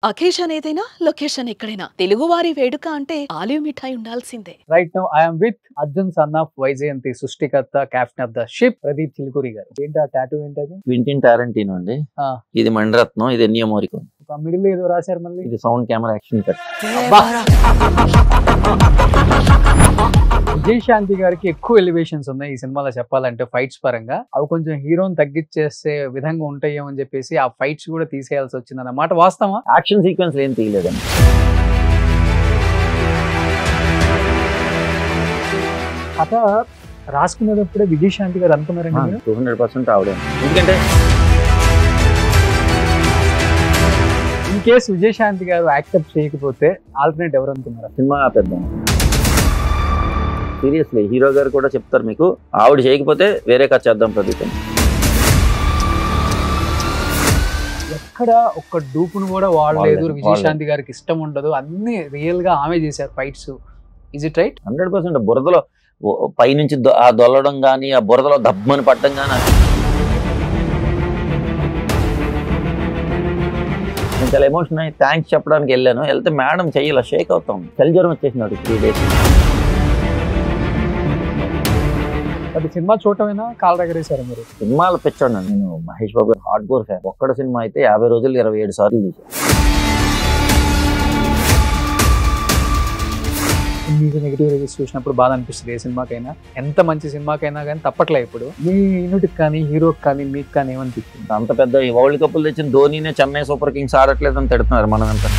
Occasion ఏదైనా location ఎక్కడైనా తెలుగువారి వేడుక అంటే ఆలివ్ మిఠాయి ఉండాల్సిందే. Right now I'm with Arjun son of Vyjayanthi సృష్టికర్త captain of the ship Pradeep Chilukuri గారు. ఏంటి ఆ టాటూ ఏంటది? క్వింటిన్ టారెంటినో అండి. ఇది మణిరత్నం, ఇది ఎన్నియో మోరికో. ఒక మిడిల్ ఏదో రాశారు మళ్ళీ. ఇది sound camera action cut. Vijayashanti గారికి ఎక్కువ ఎలివేషన్స్ ఉన్నాయి ఈ సినిమాలో చెప్పాలంటే ఫైట్స్ పరంగా. అవి కొంచెం హీరోని తగ్గించేసే విధంగా ఉంటాయేమో అని చెప్పేసి ఆ ఫైట్స్ కూడా తీసేయాల్సి వచ్చింది అన్నమాట. వాస్తవా? యాక్షన్ సీక్వెన్స్ ఏం తీయలేదండి. కథ రాసుకునేటప్పుడే విజయశాంతి గారు అనుకున్నారండి మీరు? 200% ఆవిడే. ఎందుకంటే ఇన్ కేసు విజయశాంతి గారు యాక్సెప్ట్ చేయకపోతే ఆల్టర్నేట్ ఎవరు అనుకున్నారు? సినిమా పెద్ద సీరియస్లీ హీరో గారు కూడా చెప్తారు మీకు, ఆవిడ చేయకపోతే వేరే కథ చేద్దాం ప్రదీప్. ఎక్కడ ఒక్క డూపును కూడా వాడలేదు. విజయశాంతి గారికి ఇష్టం ఉండదు, అన్ని రియల్ గా ఆమె చేశారు ఫైట్స్. Is it right? 100%. బురదలో పైనుంచి ఆ దొల్లడం కానీ, ఆ బురదలో దబ్బని పట్టడం కానీ నేను చాలా ఎమోషన్ అయ్యి థ్యాంక్స్ చెప్పడానికి వెళ్ళాను. వెళ్తే మేడం చెయ్యాల షేక్ అవుతాం, చలి జ్వరం వచ్చేసినాడు 3 days. అది సినిమా చూడటమేనా కాల్ రగరేశారు మీరు? సినిమాలు పెంచాను నేను. మహేష్ బాబు గారు హార్డ్ కోర్ ఫ్యాన్. ఒక్కడ సినిమా అయితే 50 రోజులు 27 సార్లు చూసాను. మీకు నెగిటివ్ రివ్యూస్ చూసినప్పుడు బాధ అనిపిస్తుంది ఏ సినిమాకైనా, ఎంత మంచి సినిమాకైనా కానీ తప్పట్లే. ఇప్పుడు మీ యూనిట్కి కానీ హీరోకి కానీ మీకు కానీ ఏమనిపిస్తుంది? అంత పెద్ద వరల్డ్ కప్లు తెచ్చిన ధోనినే చెన్నై సూపర్ కింగ్స్ ఆడట్లేదని తిడుతున్నారు మనమంతా.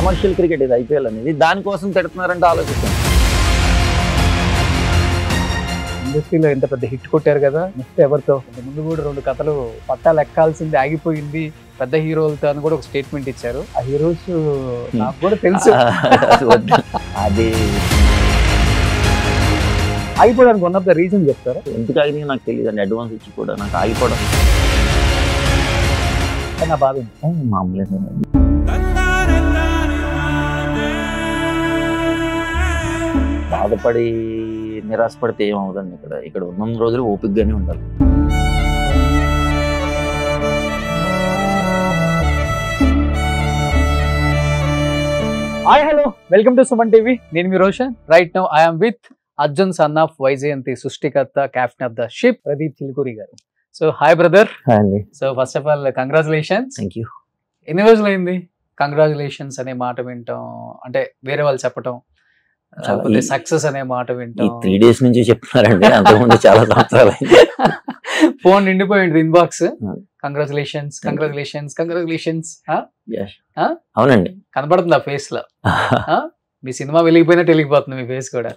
కమర్షియల్ క్రికెట్ ఇది IPL అనేది, దానికోసం తిడుతున్నారంటే ఆలోచిస్తాను. ఇండస్ట్రీలో ఎంత పెద్ద హిట్ కొట్టారు కదా, నెక్స్ట్ ఎవరితో? ముందు కూడా 2 కథలు పట్టాలు ఎక్కాల్సింది ఆగిపోయింది పెద్ద హీరోలతో అని కూడా ఒక స్టేట్మెంట్ ఇచ్చారు. ఆ హీరోస్ నాకు కూడా తెలుసు. అది ఆగిపోవడానికి వన్ ఆఫ్ ద రీజన్ చెప్తారా? ఎందుకు ఆగి నాకు తెలియదు అండి. అడ్వాన్స్ ఇచ్చి కూడా నాకు ఆగిపోవడం నా బాధ మామూలు. బాధపడి నిరాశపడితే ఏమవుదండి. ఇక్కడ ఉన్న రోజులు ఓపికగానే ఉండాలి. Hi hello, welcome to Suman TV. నేను మీ Roshan. Right now I'm with Arjun son of Vyjayanthi సృష్టికర్త captain of the ship Pradeep Chilukuri గారు. So hi brother. So first of all congratulations. Thank you. ఎన్ని రోజులు అయింది కంగ్రాచులేషన్స్ అనే మాట వింటాం, అంటే వేరే వాళ్ళు చెప్పటం, సక్సెస్ అనే మాట వింటాం? 3 days నుంచి చెప్తున్నారండి, అంతకుముందు చాలా సంవత్సరాలు. ఫోన్ నిండిపోయింది ఇన్బాక్స్. Congratulations congratulations congratulations. అవునండి, కనబడుతుంది ఆ ఫేస్ లో. మీ సినిమా వెలిగిపోయినట్టు వెలిగిపోతుంది మీ ఫేస్ కూడా.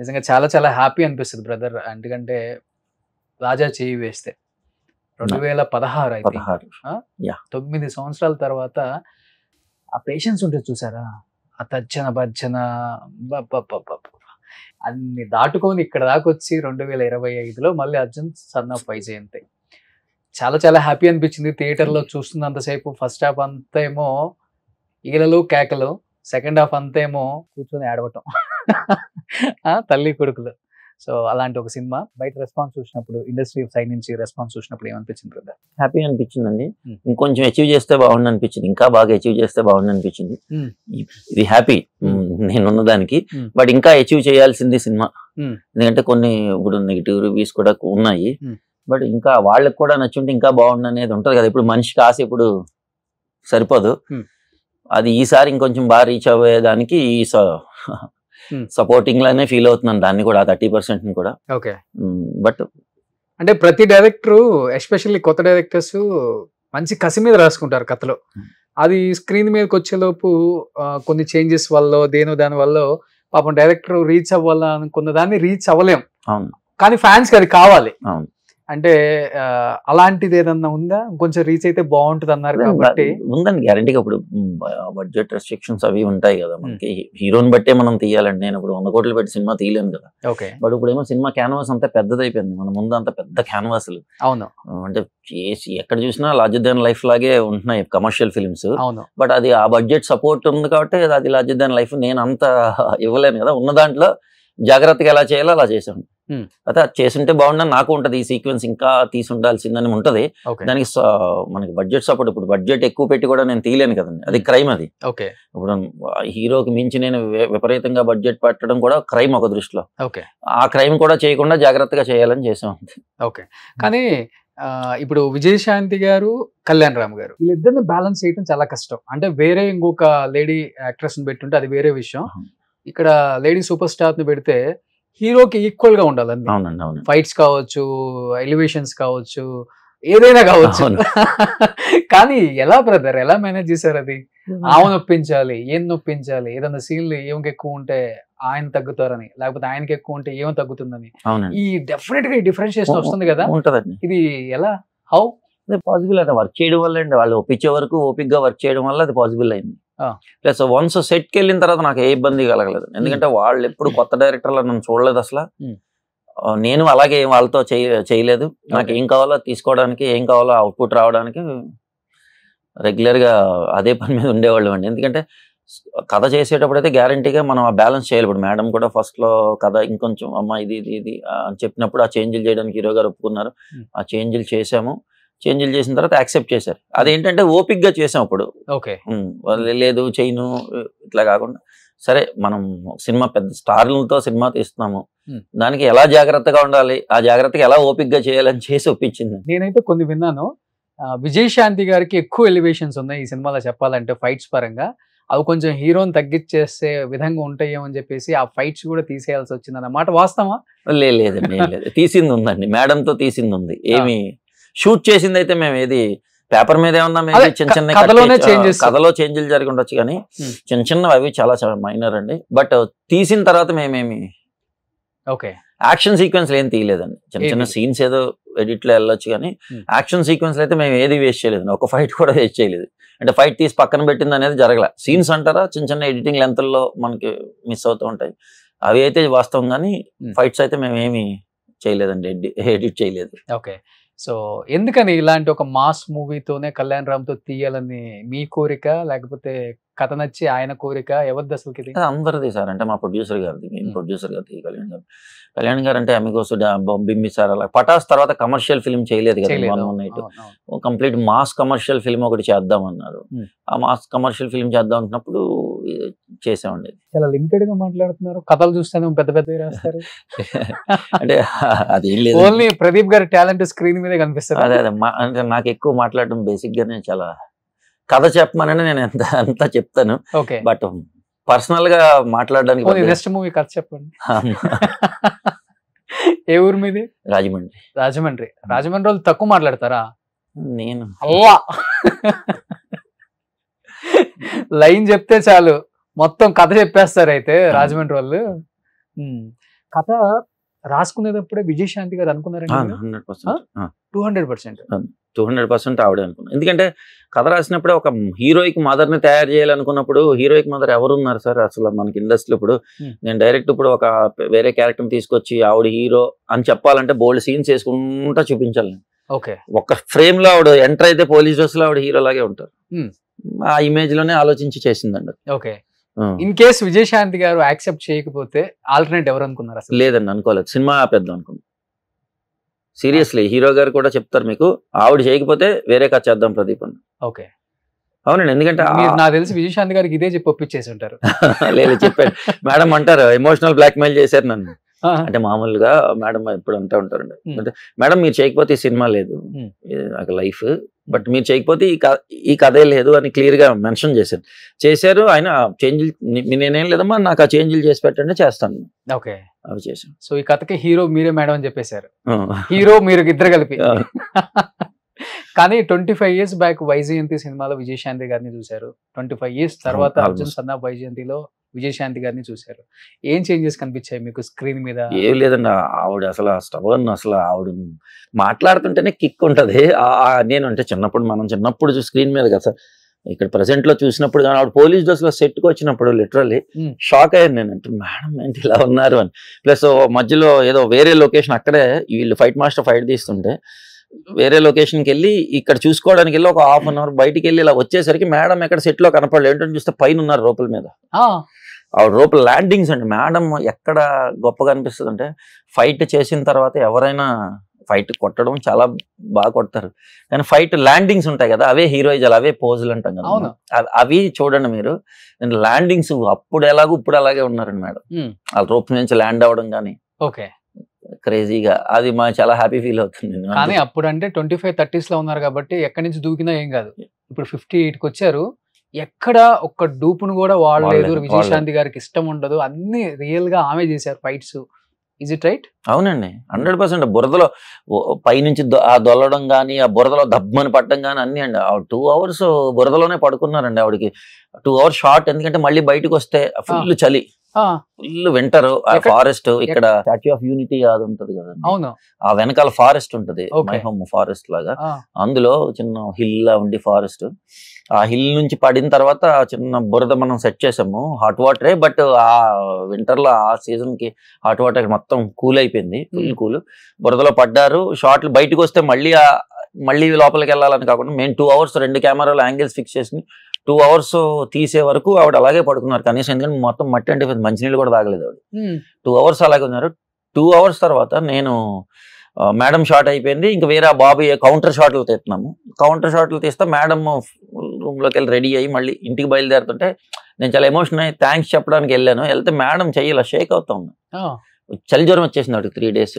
నిజంగా చాలా చాలా హ్యాపీ అనిపిస్తుంది బ్రదర్. ఎందుకంటే రాజా చేయి వేస్తే 2016 అయితే 9 సంవత్సరాల తర్వాత ఆ పేషెన్స్ ఉంటుంది చూసారా, ఆ తర్జన భర్జన అన్ని దాటుకొని ఇక్కడ దాకా వచ్చి 2025లో మళ్ళీ అర్జున్ సన్ ఆఫ్ వైజయంతి. చాలా చాలా హ్యాపీ అనిపించింది థియేటర్లో చూస్తున్నంతసేపు. ఫస్ట్ హాఫ్ అంతా ఏమో ఈలలు కేకలు, సెకండ్ హాఫ్ అంతా ఏమో కూర్చొని ఏడవటం తల్లి కొడుకులు. సో అలాంటి ఒక సినిమా. బయట రెస్పాన్స్ చూసినప్పుడు, ఇండస్ట్రీ సైడ్ నుంచి రెస్పాన్స్ చూసినప్పుడు ఏమనిపించింది బ్రదర్? హ్యాపీ అనిపించిందండి. ఇంకొంచెం అచీవ్ చేస్తే బాగుంది అనిపించింది, ఇంకా బాగా అచీవ్ చేస్తే బాగుంది అనిపించింది. ఇది హ్యాపీ నేనున్న దానికి. బట్ ఇంకా అచీవ్ చేయాల్సింది సినిమా. ఎందుకంటే కొన్ని ఇప్పుడు నెగిటివ్ రివ్యూస్ కూడా ఉన్నాయి. బట్ ఇంకా వాళ్ళకి కూడా నచ్చుంటే ఇంకా బాగుంది అనేది ఉంటుంది కదా. ఇప్పుడు మనిషికి ఆశ ఇప్పుడు సరిపోదు. అది ఈసారి ఇంకొంచెం బాగా రీచ్ అవ్వేదానికి ఈ సపోర్టింగ్ లానే ఫీల్ అవుతున్నాను దాన్ని కూడా, 30% కూడా. ఓకే. బట్ అంటే ప్రతి డైరెక్టరు, ఎస్పెషల్లీ కొత్త డైరెక్టర్స్ మంచి కసి మీద రాసుకుంటారు కథలో. అది స్క్రీన్ మీదకి వచ్చేలోపు కొన్ని చేంజెస్ వల్ల దాని వల్ల పాపం డైరెక్టర్ రీచ్ అవ్వాలా అనుకున్న దాన్ని రీచ్ అవ్వలేం. అవును, కానీ ఫ్యాన్స్ కి అది కావాలి. అవును. అంటే అలాంటిది ఏదన్నా ఉందా? కొంచెం రీచ్ అయితే బాగుంటుంది అన్నారు కాబట్టి. ఉందండి గ్యారంటీగా. ఇప్పుడు బడ్జెట్ రెస్ట్రిక్షన్స్ అవి ఉంటాయి కదా మనకి, హీరోని బట్టే మనం తీయాలండి. నేను ఇప్పుడు 100 కోట్లు పెట్టి సినిమా తీయలేను కదా. ఓకే. బట్ ఇప్పుడు ఏమో సినిమా క్యాన్వాస్ అంతా పెద్దదైపోయింది. మన ముందు అంత పెద్ద క్యాన్వాస్లు. అవును. అంటే ఎక్కడ చూసినా లార్జర్ దాన్ లైఫ్ లాగే ఉంటున్నాయి కమర్షియల్ ఫిల్మ్స్. అవును. బట్ అది ఆ బడ్జెట్ సపోర్ట్ ఉంది కాబట్టి అది లార్జర్ దాన్ లైఫ్ నేను అంత ఇవ్వలేను కదా. ఉన్న దాంట్లో జాగ్రత్తగా ఎలా చేయాలో అలా చేశాను. అయితే అది చేసుంటే బాగుండని నాకు ఉంటది, ఈ సీక్వెన్స్ ఇంకా తీసి ఉండాల్సిందని ఉంటది. ఓకే దానికి మనకి బడ్జెట్ సపోర్ట్, ఇప్పుడు బడ్జెట్ ఎక్కువ పెట్టి కూడా నేను తీయలేను కదండి, అది క్రైమ్. అది ఓకే ఇప్పుడు హీరోకి మించి నేను విపరీతంగా బడ్జెట్ పెట్టడం కూడా క్రైమ్ ఒక దృష్టిలో. ఓకే ఆ క్రైమ్ కూడా చేయకుండా జాగ్రత్తగా చేయాలని చేసాం. ఓకే కానీ ఇప్పుడు విజయశాంతి గారు, కళ్యాణ్ రామ్ గారు వీళ్ళిద్దరిని బ్యాలెన్స్ చేయడం చాలా కష్టం. అంటే వేరే ఇంకొక లేడీ యాక్ట్రెస్ ని పెట్టుంటే అది వేరే విషయం. ఇక్కడ లేడీ సూపర్ స్టార్ ని పెడితే హీరోకి ఈక్వల్ గా ఉండాలి. అవునండి, అవును. ఫైట్స్ కావచ్చు, ఎలివేషన్స్ కావచ్చు, ఏదైనా కావచ్చు. అవును. కానీ ఎలా బ్రదర్, ఎలా మేనేజ్ చేశారు అది? ఆమె నొప్పించాలి, ఏం నొప్పించాలి, ఏదైనా సీన్లు ఏమికి ఎక్కువ ఉంటే ఆయన తగ్గుతారని, లేకపోతే ఆయనకి ఎక్కువ ఉంటే ఏమో తగ్గుతుందని. అవునండి, ఈ డెఫినెట్ గా డిఫరెన్షియేషన్ వస్తుంది కదా, ఉంటదండి. ఇది ఎలా, హౌ పాసిబుల్? అది వర్క్ చేయడం వల్ల అండి, వాళ్ళు ఒప్పించే వరకు ఓపిక్ గా వర్క్ చేయడం వల్ల అది పాసిబుల్ అయింది. ఆ. ప్లస్ వన్స్ సెట్ కి వెళ్ళిన తర్వాత నాకు ఏ ఇబ్బంది కలగలేదు, ఎందుకంటే వాళ్ళు ఎప్పుడు కొత్త డైరెక్టర్లు నన్ను చూడలేదు అసలు. నేను అలాగే వాళ్ళతో చేయలేదు. నాకు ఏం కావాలో తీసుకోవడానికి, ఏం కావాలో అవుట్పుట్ రావడానికి రెగ్యులర్ గా అదే పని మీద ఉండేవాళ్ళం అండి. ఎందుకంటే కథ చేసేటప్పుడు అయితే గ్యారంటీగా మనం ఆ బ్యాలెన్స్ చేయాలి. ఇప్పుడు మేడం కూడా ఫస్ట్ లో కథ ఇంకొంచెం అమ్మ ఇది ఇది ఇది అని చెప్పినప్పుడు ఆ చేంజ్లు చేయడానికి హీరో గారు ఒప్పుకున్నారు. ఆ చేంజ్లు చేసాము. చేంజ్లు చేసిన తర్వాత యాక్సెప్ట్ చేశారు. అదేంటంటే ఓపిక్ గా చేసాం. అప్పుడు ఓకే లేదు చేయను ఇట్లా కాకుండా, సరే మనం సినిమా పెద్ద స్టార్లతో సినిమా తీస్తున్నాము, దానికి ఎలా జాగ్రత్తగా ఉండాలి, ఆ జాగ్రత్తగా ఎలా ఓపిక్ గా చేయాలని చేసి ఒప్పించింది. నేనైతే కొన్ని విన్నాను, విజయశాంతి గారికి ఎక్కువ ఎలివేషన్స్ ఉన్నాయి ఈ సినిమాలో చెప్పాలంటే ఫైట్స్ పరంగా. అవి కొంచెం హీరోని తగ్గించేసే విధంగా ఉంటాయేమో అని చెప్పేసి ఆ ఫైట్స్ కూడా తీసేయాల్సి వచ్చింది అన్నమాట. వాస్తవా? లేదండి, లేదు. తీసింది ఉందండి, మేడంతో తీసింది ఉంది. ఏమి షూట్ చేసింది అయితే మేము ఏది పేపర్ మీద ఏమన్నా చిన్న చిన్న కథలో చేంజ్లు జరిగి ఉండొచ్చు, కానీ చిన్న చిన్నవి అవి చాలా చాలా మైనర్ అండి. బట్ తీసిన తర్వాత మేమేమి ఓకే యాక్షన్ సీక్వెన్స్ ఏం తీయలేదండి. చిన్న చిన్న సీన్స్ ఏదో ఎడిట్ లో వెళ్ళొచ్చు, కానీ యాక్షన్ సీక్వెన్స్ అయితే మేము ఏది వేస్ట్ చేయలేదు, ఒక ఫైట్ కూడా వేస్ట్ చేయలేదు. అంటే ఫైట్ తీసి పక్కన పెట్టింది అనేది జరగల. సీన్స్ అంటారా చిన్న చిన్న ఎడిటింగ్ లెంత్ల్లో మనకి మిస్ అవుతూ ఉంటాయి, అవి అయితే వాస్తవం. కానీ ఫైట్స్ అయితే మేము ఏమి చేయలేదండి, ఎడిట్ చేయలేదు. ఓకే సో ఎందుకని ఇలాంటి ఒక మాస్ మూవీతోనే కళ్యాణ్ రామ్ తో తీయాలని మీ కోరిక, లేకపోతే కథ నచ్చి ఆయన కోరిక, ఎవరిది అసలు? అందరిది సార్. అంటే మా ప్రొడ్యూసర్ గారిది, మెయిన్ ప్రొడ్యూసర్ గారిది కళ్యాణ్ గారు. అంటే అమిగోస్, బింబిసార్, అలా పటాస్ తర్వాత కమర్షియల్ ఫిల్మ్ చేయలేదు కదా. 118 కంప్లీట్ మాస్ కమర్షియల్ ఫిల్మ్ ఒకటి చేద్దామన్నారు. ఆ మాస్ కమర్షియల్ ఫిల్మ్ చేద్దాం అనుకున్నప్పుడు చేసామండి. చాలా లిమిటెడ్ గా మాట్లాడుతున్నారు, కథలు చూస్తేనే పెద్ద పెద్ద రాస్తారు. అంటే అదేం లేదు, ఓన్లీ ప్రదీప్ గారి టాలెంట్ స్క్రీన్ మీదే కనిపిస్తుంది. అదే అంటే నాకు ఎక్కువ మాట్లాడడం బేసిక్ గానే, చాలా కథ చెప్పమని నేను అంతా చెప్తాను. ఓకే బట్ పర్సనల్ గా మాట్లాడడానికి నెక్స్ట్ మూవీ కథ చెప్పండి. ఏ ఊరు మీది? రాజమండ్రి. రాజమండ్రి వాళ్ళు తక్కువ మాట్లాడతారా? నేను అవ్వా లైన్ చెప్తే చాలు మొత్తం కథ చెప్పేస్తారు అయితే రాజమండ్రి వాళ్ళు. కథ రాసుకునేటప్పుడే విజయశాంతి గారు అనుకున్నారండి? 200% ఆవిడే అనుకున్నాను. ఎందుకంటే కథ రాసినప్పుడే ఒక హీరోయిక్ మదర్ ని తయారు చేయాలనుకున్నప్పుడు, హీరోయిక్ మదర్ ఎవరున్నారు సార్ అసలు మనకి ఇండస్ట్రీలో? ఇప్పుడు నేను డైరెక్ట్ ఇప్పుడు ఒక వేరే క్యారెక్టర్ తీసుకొచ్చి ఆవిడ హీరో అని చెప్పాలంటే బోల్డ్ సీన్స్ వేసుకుంటా చూపించాలి. ఓకే ఒక ఫ్రేమ్ లో ఆవిడ ఎంటర్ అయితే పోలీస్ డ్రెస్ లో ఆవిడ హీరో లాగే ఉంటారు. ఆ ఇమేజ్ లోనే ఆలోచించి చేసిందండి. ఓకే ఇన్ కేస్ విజయశాంతి గారు యాక్సెప్ట్ చేయకపోతే ఆల్టర్నేట్ ఎవరు అనుకున్నారు అసలు? లేదండి, అనుకోలేదు. సినిమా ఆపేద్దాం అనుకున్నాను సీరియస్లీ. హీరో గారు కూడా చెప్తారు మీకు, ఆవిడ చేయకపోతే వేరే కథ చేద్దాం ప్రదీప్ అని. ఓకే అవునండి, ఎందుకంటే నాకు తెలిసి విజయశాంతి గారికి ఇదే చెప్పి ఒప్పించేసి ఉంటారు. లేదు చెప్పాడు. మేడం అంటారు ఎమోషనల్ బ్లాక్ మెయిల్ చేశారు నన్ను. అంటే మామూలుగా మేడం ఎప్పుడు అంటూ ఉంటారండి, అంటే మేడం మీరు చేయకపోతే ఈ సినిమా లేదు, నాకు లైఫ్, బట్ మీరు చేయకపోతే ఈ కథే లేదు అని క్లియర్ గా మెన్షన్ చేశారు. ఆయన చేంజ్ నేనేం లేదమ్మా, నాకు ఆ చేంజ్లు చేసి పెట్టండి చేస్తాను. ఓకే అవి చేశాను. సో ఈ కథకి హీరో మీరే మేడం అని చెప్పేశారు. హీరో మీరు ఇద్దరు కలిపి. కానీ 25 years బ్యాక్ వైజయంతి సినిమాలో విజయశాంతి గారిని చూశారు. 25 years తర్వాత అర్జున్ సన్నా వైజయంతిలో విజయశాంతి గారిని చూశారు. ఏం చేంజెస్ కనిపించాయి మీకు స్క్రీన్ మీద? ఏం లేదండి, ఆవిడ అసలు స్టబర్న్, అసలు ఆవిడ మాట్లాడుతుంటేనే కిక్ ఉంటది. నేను అంటే మనం చిన్నప్పుడు స్క్రీన్ మీద కదా సార్, ఇక్కడ ప్రెసెంట్ లో చూసినప్పుడు కానీ ఆవిడ పోలీస్ డ్రెస్ లో సెట్ కి వచ్చినప్పుడు లిటరల్లీ షాక్ అయ్యాను నేను. అంటే మేడం ఏంటి ఇలా ఉన్నారు అని. ప్లస్ మధ్యలో ఏదో వేరే లొకేషన్, అక్కడే వీళ్ళు ఫైట్ మాస్టర్ ఫైట్ తీస్తుంటే వేరే లొకేషన్కి వెళ్ళి ఇక్కడ చూసుకోవడానికి వెళ్ళి ఒక 1/2 hour బయటికి వెళ్ళి ఇలా వచ్చేసరికి మేడం ఎక్కడ సెట్ లో కనపడలేదు. ఏంటంటే చూస్తే పైన ఉన్నారు రోపుల మీద. ఆ రోప్ ల్యాండింగ్స్ అండి మేడం ఎక్కడ గొప్పగా అనిపిస్తుంది అంటే, ఫైట్ చేసిన తర్వాత ఎవరైనా ఫైట్ కొట్టడం చాలా బాగా కొడతారు, కానీ ఫైట్ ల్యాండింగ్స్ ఉంటాయి కదా, అవే హీరోయిజాలు, అవే పోజులు అంటాం కదా, అవును. అవి చూడండి మీరు. ల్యాండింగ్స్ అప్పుడు ఎలాగో ఇప్పుడు అలాగే ఉన్నారండి మేడం. ఆ రోప్ నుంచి ల్యాండ్ అవ్వడం కానీ ఓకే. క్రేజీగా, అది మా చాలా హ్యాపీ ఫీల్ అవుతుంది. కానీ అప్పుడు అంటే 25-30s లో ఉన్నారు కాబట్టి ఎక్కడి నుంచి దూకినా ఏం కాదు. ఇప్పుడు 58కి వచ్చారు, ఎక్కడ ఒక్క డూపును కూడా వాడలేదు. విజయశాంతి గారికి ఇష్టం ఉండదు, అన్ని రియల్ గా ఆమె చేశారు ఫైట్స్. Is it right? అవునండి, 100%. బురదలో పైనుంచి దొల్లడం కానీ, ఆ బురదలో దబ్బని పట్టడం కానీ అన్ని అండి. 2 hours బురదలోనే పడుకున్నారండి. ఆవిడకి 2 hours షార్ట్, ఎందుకంటే మళ్ళీ బయటకు వస్తే ఫుల్ చలి, ఫుల్ వింటర్. ఆ ఫారెస్ట్ ఇక్కడ స్టాచ్యూ ఆఫ్ యూనిటీ అది ఉంటది కదండి, అవును, ఆ వెనకాల ఫారెస్ట్ ఉంటది, మై హోమ్ ఫారెస్ట్ లాగా. అందులో చిన్న హిల్ లా ఉండి ఫారెస్ట్, ఆ హిల్ నుంచి పడిన తర్వాత చిన్న బురద మనం సెట్ చేసాము. హాట్ వాటరే, బట్ ఆ వింటర్ లో ఆ సీజన్ కి హాట్ వాటర్ మొత్తం కూల్ అయిపోయింది, ఫుల్ కూల్. బురదలో పడ్డారు. షార్ట్లు బయటకు వస్తే మళ్ళీ లోపలికి వెళ్ళాలని కాకుండా మేము 2 hours 2 కెమెరాలు యాంగిల్స్ ఫిక్స్ చేసి 2 hours తీసే వరకు ఆవిడ అలాగే పడుకున్నారు కనీసం, ఎందుకంటే మొత్తం మట్టి అంటే మంచినీళ్ళు కూడా తాగలేదు ఆవిడ. 2 hours అలాగే ఉన్నారు. 2 hours తర్వాత నేను మేడం షాట్ అయిపోయింది, ఇంకా వేరే బాబు కౌంటర్ షాట్లు తీస్తున్నాము. కౌంటర్ షాట్లు తీస్తే మేడం రూమ్ లోకి వెళ్ళి రెడీ అయ్యి మళ్ళీ ఇంటికి బయలుదేరుతుంటే నేను చాలా ఎమోషన్ అయ్యి థ్యాంక్స్ చెప్పడానికి వెళ్ళాను. వెళ్తే మేడం చెయ్యాల షేక్ అవుతా ఉంది, చలి జ్వరం వచ్చేసింది ఆవిడకి 3 days.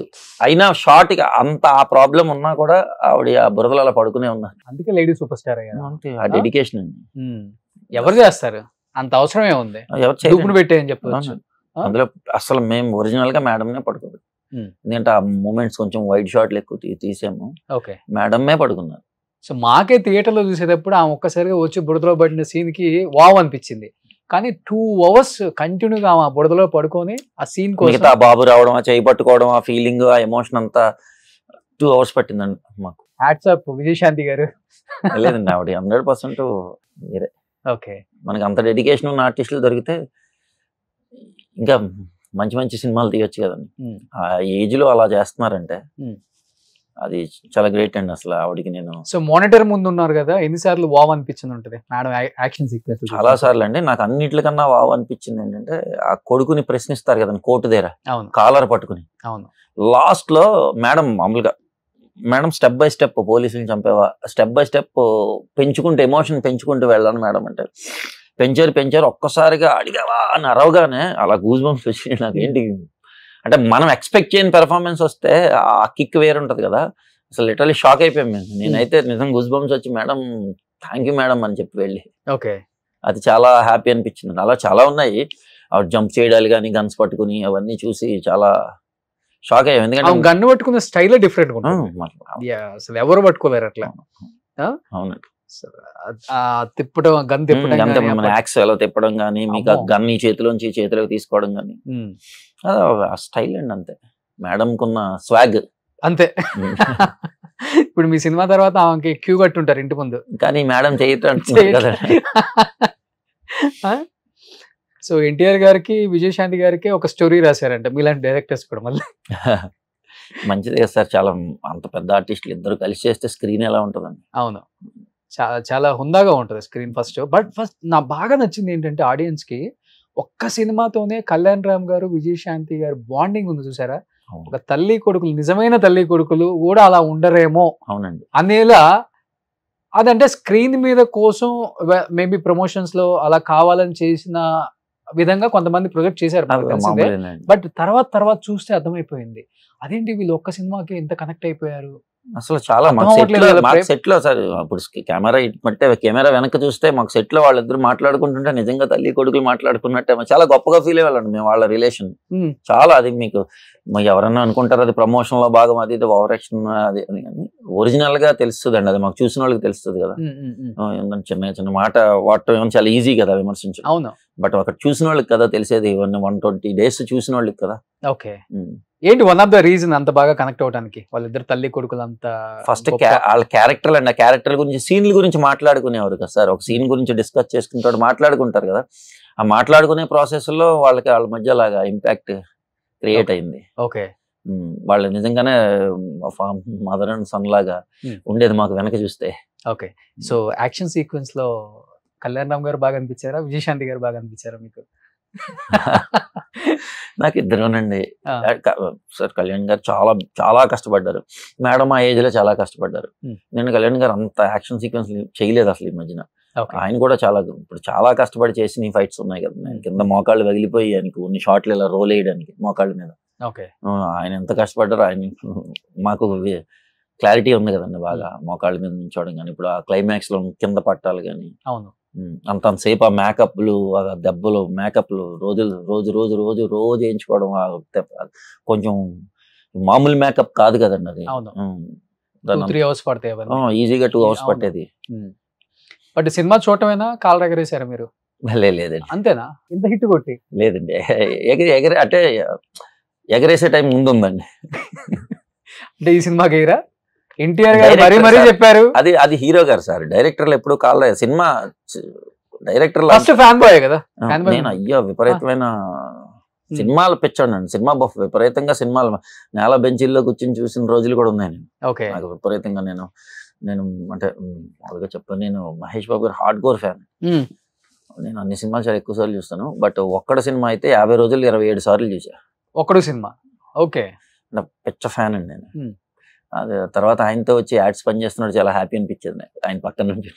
అయినా షార్ట్ అంత ఆ ప్రాబ్లం ఉన్నా కూడా ఆవిడ ఆ బురదలో అలా పడుకునే ఉన్నారు. అందుకే లేడీ సూపర్ స్టార్ అయ్యారు. ఆ డెడికేషన్ అండి. ఎవరు చేస్తారు, అంత అవసరమే ఉంది, డూపును పెట్టేయని చెప్పచ్చు. అందులో అసలు మేము ఒరిజినల్ గా మేడంనే పడుకోబెట్టాం, ఎందుకంటే ఆ మూమెంట్స్ కొంచెం వైడ్ షాట్లు ఎక్కువ తీసాము. మేడమే పడుకున్నారు. సో మాకే థియేటర్ లో చూసేటప్పుడు ఆమె ఒక్కసారిగా వచ్చి బురదలో పడిన సీన్ కి వావ్ అనిపించింది. కానీ 2 hours కంటిన్యూగా ఆ బురదలో పడుకొని ఆ సీన్ మిగతా బాబు రావడం, ఆ చేయి పట్టుకోవడం, ఆ ఫీలింగ్, ఆ ఎమోషన్ అంతా 2 hours పట్టిందండి మాకు. హ్యాట్స్ ఆఫ్ విజయశాంతి గారు. లేదండి, ఆవిడ 100% వేరే. ఓకే, మనకి అంత డెడికేషన్ ఉన్న ఆర్టిస్టులు దొరికితే ఇంకా మంచి మంచి సినిమాలు తీయొచ్చు కదండి. ఆ ఏజ్ లో అలా చేస్తున్నారంటే అది చాలా గ్రేట్ అండి అసలు ఆవిడకి. నేను సో మానిటర్ ముందు ఉన్నారు కదా, ఎన్నిసార్లు వావ్ అనిపించింది ఉంటుంది మేడం యాక్షన్ సీక్వెన్స్? చాలా సార్లు అండి. నాకు అన్నిటికన్నా వావ్ అనిపించింది ఏంటంటే ఆ కొడుకుని ప్రశ్నిస్తారు కదండి కోర్టు దగ్గర, కాలర్ పట్టుకుని. అవును, లాస్ట్ లో మేడం మామూలుగా మేడం స్టెప్ బై స్టెప్ పోలీసులు చంపేవా, స్టెప్ బై స్టెప్ పెంచుకుంటూ ఎమోషన్ పెంచుకుంటూ వెళ్ళాను మేడం అంటే. పెంచారు ఒక్కసారిగా అడిగావా అని అరవగానే అలా గూజ్ బంప్స్ వచ్చి నాకు ఏంటి అంటే మనం ఎక్స్పెక్ట్ చేయని పెర్ఫార్మెన్స్ వస్తే ఆ కిక్ వేరు ఉంటది కదా, అసలు లిటరలీ షాక్ అయిపోయాం మేము. నేనైతే నిజం గూజ్ బంప్స్ వచ్చి మేడం థ్యాంక్ యూ మేడం అని చెప్పి వెళ్ళి, అది చాలా హ్యాపీ అనిపించింది. అలా చాలా ఉన్నాయి, ఆవిడ జంప్ చేయడాలు కానీ గన్స్ పట్టుకుని అవన్నీ చూసి చాలా షాక్ అయ్యాం. ఎందుకంటే గన్ను పట్టుకున్న స్టైల్ డిఫరెంట్ అసలు ఎవరు పట్టుకోలేరు అట్లా. అవునండి, తిప్పడం గన్ తిప్పడం, యాక్స్ ఎలా తిప్పడం కానీ, మీకు ఆ గన్ ఈ చేతిలోంచి చేతిలోకి తీసుకోవడం కానీ, ఆ స్టైల్ అండి అంతే. మేడం కున్న స్వాగ్ అంతే. ఇప్పుడు మీ సినిమా తర్వాత ఆమెకి క్యూ కట్టుంటారు ఇంటి ముందు, కానీ మేడం చేయటం. సో ఎన్టీఆర్ గారికి విజయశాంతి గారికి ఒక స్టోరీ రాశారంట, మీలాంటి డైరెక్టర్స్ కూడా మళ్ళీ. మంచిది కదా సార్, చాలా అంత పెద్ద ఆర్టిస్టులు ఇద్దరు కలిసి చేస్తే స్క్రీన్ ఎలా ఉంటుందండి. అవును, చాలా హుందాగా ఉంటుంది స్క్రీన్ ఫస్ట్. బట్ ఫస్ట్ నా బాగా నచ్చింది ఏంటంటే ఆడియన్స్ కి ఒక్క సినిమాతోనే కళ్యాణ్ రామ్ గారు విజయశాంతి గారు బాండింగ్ ఉంది చూసారా. ఒక తల్లి కొడుకులు, నిజమైన తల్లి కొడుకులు కూడా అలా ఉండరేమో అనేలా. అదంటే స్క్రీన్ మీద కోసం మేబీ ప్రమోషన్స్ లో అలా కావాలని చేసిన విధంగా కొంతమంది ప్రొజెక్ట్ చేశారు, బట్ తర్వాత చూస్తే అర్థమైపోయింది అదేంటి వీళ్ళు ఒక్క సినిమాకి ఎంత కనెక్ట్ అయిపోయారు. అసలు చాలా సెట్ లో సార్ ఇప్పుడు కెమెరా వెనక చూస్తే మాకు సెట్ లో వాళ్ళిద్దరు మాట్లాడుకుంటుంటే నిజంగా తల్లి కొడుకులు మాట్లాడుకున్నట్టే చాలా గొప్పగా ఫీల్ అయ్యేవాళ్ళండి మేము వాళ్ళ రిలేషన్. చాలా అది మీకు ఎవరన్నా అనుకుంటారు అది ప్రమోషన్ లో భాగం, అది ఓవర్ యాక్షన్ అది అని, కానీ ఒరిజినల్ గా తెలుస్తుంది అండి, అది మాకు చూసిన వాళ్ళకి తెలుస్తుంది కదా. చిన్న చిన్న మాట వాడటం చాలా ఈజీ కదా విమర్శించడం. అవును, బట్ అక్కడ చూసిన వాళ్ళకి కదా తెలిసేది, 120 days చూసిన వాళ్ళకి కదా. ఓకే, ఏంటి వన్ ఆఫ్ ద రీజన్ అంత బాగా కనెక్ట్ అవడానికి వాళ్ళిద్దరు తల్లి కొడుకులు అంతా? ఫస్ట్ వాళ్ళ క్యారెక్టర్ అండి, ఆ క్యారెక్టర్ గురించి సీన్ల గురించి మాట్లాడుకునేవారు కదా సార్. ఒక సీన్ గురించి డిస్కస్ చేసుకుంటాడు, మాట్లాడుకుంటారు కదా. ఆ మాట్లాడుకునే ప్రాసెస్ లో వాళ్ళకి వాళ్ళ మధ్య లాగా ఇంపాక్ట్ క్రియేట్ అయింది. ఓకే, వాళ్ళు నిజంగానే మదర్ అండ్ సన్ లాగా ఉండేది మాకు వెనక చూస్తే. ఓకే, సో యాక్షన్ సీక్వెన్స్ లో కళ్యాణ్ రామ్ గారు బాగా అనిపించారా, విజయశాంతి గారు బాగా అనిపించారా మీకు? నాకు ఇద్దరునండి. ఆ. సార్ కళ్యాణ్ గారు చాలా చాలా కష్టపడ్డారు. మేడం ఆ ఏజ్ లో చాలా కష్టపడ్డారు. నేను కళ్యాణ్ గారు అంత యాక్షన్ సీక్వెన్స్ చేయలేదు అసలు ఈ మధ్యన. Okay. ఆయన కూడా ఇప్పుడు చాలా కష్టపడి చేసిన ఫైట్స్ ఉన్నాయి కదా, కింద మోకాళ్ళు పగిలిపోయి ఆయనకి కొన్ని షాట్లు ఇలా రోల్ వేయడానికి మోకాళ్ళ మీద. Okay. ఆయన ఎంత కష్టపడ్డారో ఆయన మాకు క్లారిటీ ఉంది కదండి బాగా మోకాళ్ళ మీద నించోవడం కానీ, ఇప్పుడు ఆ క్లైమాక్స్ లో కింద పట్టాలి కానీ అవును. అంతసేపు ఆ మేకప్లు, ఆ దెబ్బలు, మేకప్లు రోజు రోజు రోజు రోజు రోజు వేయించుకోవడం, కొంచెం మామూలు మేకప్ కాదు కదండి అది. అవును. 2-3 hours పడతాయి అవన్నీ. ఈజీగా 2 hours పట్టేది. బట్ సినిమా చూడటమేనా కాల్ ఎగరేసారా మీరు? లేదండి, అంతేనా? ఇంత హిట్ కొట్టి? లేదండి, ఎగరే అంటే ఎగరేసే టైం ముందు ఉందండి. అంటే ఈ సినిమాకి ఎగిరా ఎన్టీఆర్ గారు మరీ మరీ చెప్పారు. అది హీరో గారు సార్, డైరెక్టర్లు ఎప్పుడు call cinema director first fan boy కదా. నేను అయ్యో విపరీతమైన సినిమాలు పిచ్చానండి, సినిమా బఫ్ విపరీతంగా సినిమాలు నేల బెంచీల్లో కూర్చొని చూసిన రోజులు కూడా ఉన్నాయి. ఓకే. నాకు విపరీతంగా నేను అంటే మామూలుగా చెప్పాను, నేను మహేష్ బాబు గారు హార్డ్ కోర్ ఫ్యాన్. నేను అన్ని సినిమాలు చాలా ఎక్కువ సార్లు చూస్తాను, బట్ ఒక్కడ సినిమా అయితే 50 రోజులు 27 సార్లు చూసా. ఒక్కడు సినిమా. ఓకే. పెద్ద ఫ్యాన్ అండి నేను. అది తర్వాత ఆయనతో వచ్చి యాడ్స్ పని చేస్తున్నాడు, చాలా హ్యాపీ అనిపించింది ఆయన పక్కన నుంచి.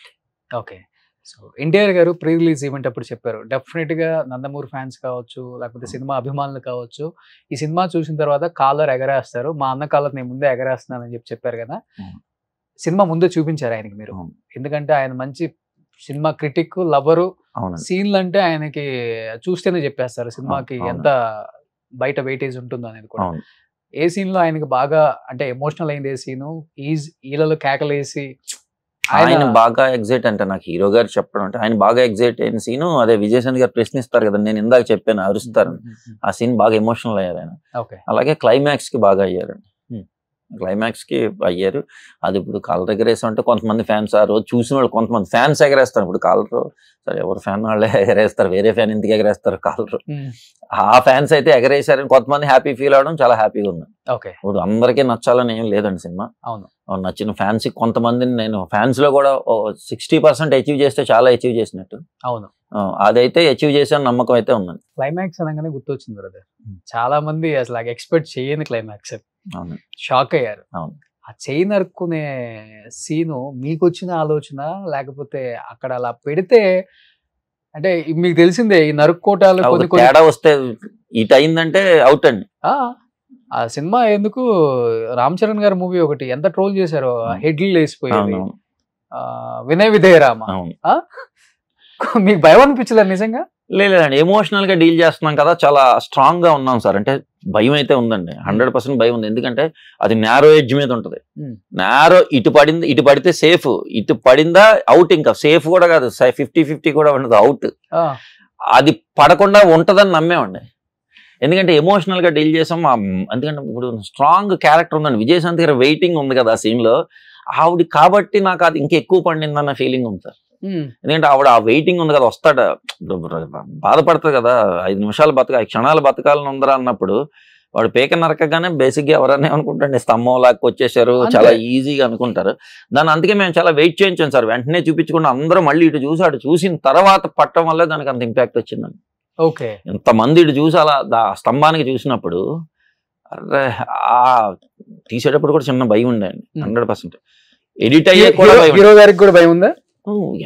ఓకే. సో ఎన్టీఆర్ గారు ప్రీ రిలీజ్ ఈవెంట్ అప్పుడు చెప్పారు, డెఫినెట్ గా నందమూరి ఫ్యాన్స్ కావచ్చు, లేకపోతే సినిమా అభిమానులు కావచ్చు, ఈ సినిమా చూసిన తర్వాత కాలర్ ఎగరేస్తారు, మా అన్న కాలర్ నేను ముందే ఎగరేస్తున్నానని చెప్పారు కదా. సినిమా ముందే చూపించారు ఆయనకి మీరు, ఎందుకంటే ఆయన మంచి సినిమా క్రిటిక్, లవరు. సీన్లు అంటే ఆయనకి చూస్తేనే చెప్పేస్తారు సినిమాకి ఎంత బయట వెయిటేజ్ ఉంటుందో అనేది కూడా. ఏ సీన్ లో ఆయనకి బాగా అంటే ఎమోషనల్ అయింది? ఏ సీను ఈలలో కేకలేసి ఆయన బాగా ఎగ్జైట్ అంటే నాకు హీరో గారు చెప్పడం అంటే ఆయన బాగా ఎగ్జైట్ అయిన సీను అదే విజయశాంతి గారు ప్రశ్నిస్తారు కదా, నేను ఇందాక చెప్పాను అరుస్తారు, ఆ సీన్ బాగా ఎమోషనల్ అయ్యారు ఆయన. అలాగే క్లైమాక్స్ కి బాగా అయ్యారండి, క్లైమాక్స్ కి అయ్యారు. అది ఇప్పుడు కాలర్ ఎగరేసాం అంటే కొంతమంది ఫ్యాన్స్ ఆ రోజు చూసిన వాళ్ళు కొంతమంది ఫ్యాన్స్ ఎగరేస్తారు. ఇప్పుడు కాలర్ సరే ఎవరు ఫ్యాన్ వాళ్ళే ఎగరేస్తారు, వేరే ఫ్యాన్ ఎందుకు ఎగరేస్తారు కాలర్. ఆ ఫ్యాన్స్ అయితే ఎగరేసారని కొంతమంది హ్యాపీ ఫీల్ అవడం చాలా హ్యాపీగా ఉంది. ఇప్పుడు అందరికీ నచ్చాలని ఏం లేదండి సినిమా. నచ్చిన ఫ్యాన్స్ కొంతమందిని నేను ఫ్యాన్స్ లో కూడా 60% అచీవ్ చేస్తే చాలా అచీవ్ చేసినట్టు. అవును, అదైతే అచీవ్ చేసే నమ్మకం అయితే ఉందండి. క్లైమాక్స్ అనగానే గుర్తొచ్చింది బ్రదర్, చాలా మంది అసలు ఎక్స్పెక్ట్ చేయని క్లైమాక్స్, షాక్ అయ్యారు. ఆ చెయ్యి నరుక్కునే సీను మీకు వచ్చిన ఆలోచన, లేకపోతే అక్కడ అలా పెడితే అంటే మీకు తెలిసిందే ఈ నరుక్కోటాలు తేడా వస్తే ఇట్ అయిందంటే అవుట్ అండి. ఆ సినిమా ఎందుకు రామ్ చరణ్ గారి మూవీ ఒకటి ఎంత ట్రోల్ చేశారో, హెడ్లు వేసిపోయేది, వినయ విధేయరామ. మీకు భయం అనిపించలేదు నిజంగా? లేదండి, ఎమోషనల్ గా డీల్ చేస్తున్నాం కదా, చాలా స్ట్రాంగ్ గా ఉన్నాం సార్. అంటే భయం అయితే ఉందండి, 100% భయం ఉంది. ఎందుకంటే అది నేరో ఎడ్జ్ మీద ఉంటది. నేరో ఇటు పడింది, ఇటు పడితే సేఫ్, ఇటు పడిందా అవుట్. ఇంకా సేఫ్ కూడా కాదు, 50-50 కూడా ఉండదు, అవుట్. అది పడకుండా ఉంటదని నమ్మేమండి, ఎందుకంటే ఎమోషనల్ గా డీల్ చేసాం. ఎందుకంటే ఇప్పుడు స్ట్రాంగ్ క్యారెక్టర్ ఉందండి, విజయశాంతి గారి వెయిటింగ్ ఉంది కదా ఆ సీన్ లో, ఆవిడ కాబట్టి నాకు అది ఇంకా ఎక్కువ పడిందన్న ఫీలింగ్ ఉంది సార్. ఎందుకంటే ఆవిడ ఆ వెయిటింగ్ ఉంది కదా, వస్తాడ బాధపడుతుంది కదా, 5 నిమిషాలు 5 క్షణాలు బతకాలని ఉందరా అన్నప్పుడు వాడు పేక నరకగానే బేసిక్గా ఎవరన్నా అనుకుంటాండి స్తంభం లాగా వచ్చేసారు, చాలా ఈజీగా అనుకుంటారు దాన్ని. అందుకే మేము చాలా వెయిట్ చేయించాం సార్, వెంటనే చూపించకుండా అందరూ మళ్ళీ ఇటు చూసాడు, చూసిన తర్వాత పట్టడం వల్లే దానికి అంత ఇంపాక్ట్ వచ్చిందండి. ఓకే, ఎంతమంది ఇటు చూసి అలా స్తంభానికి చూసినప్పుడు తీసేటప్పుడు కూడా చిన్న భయం ఉండేయండి, 100%. ఎడిట్ అయ్యే హీరో గారికి కూడా భయం ఉందా?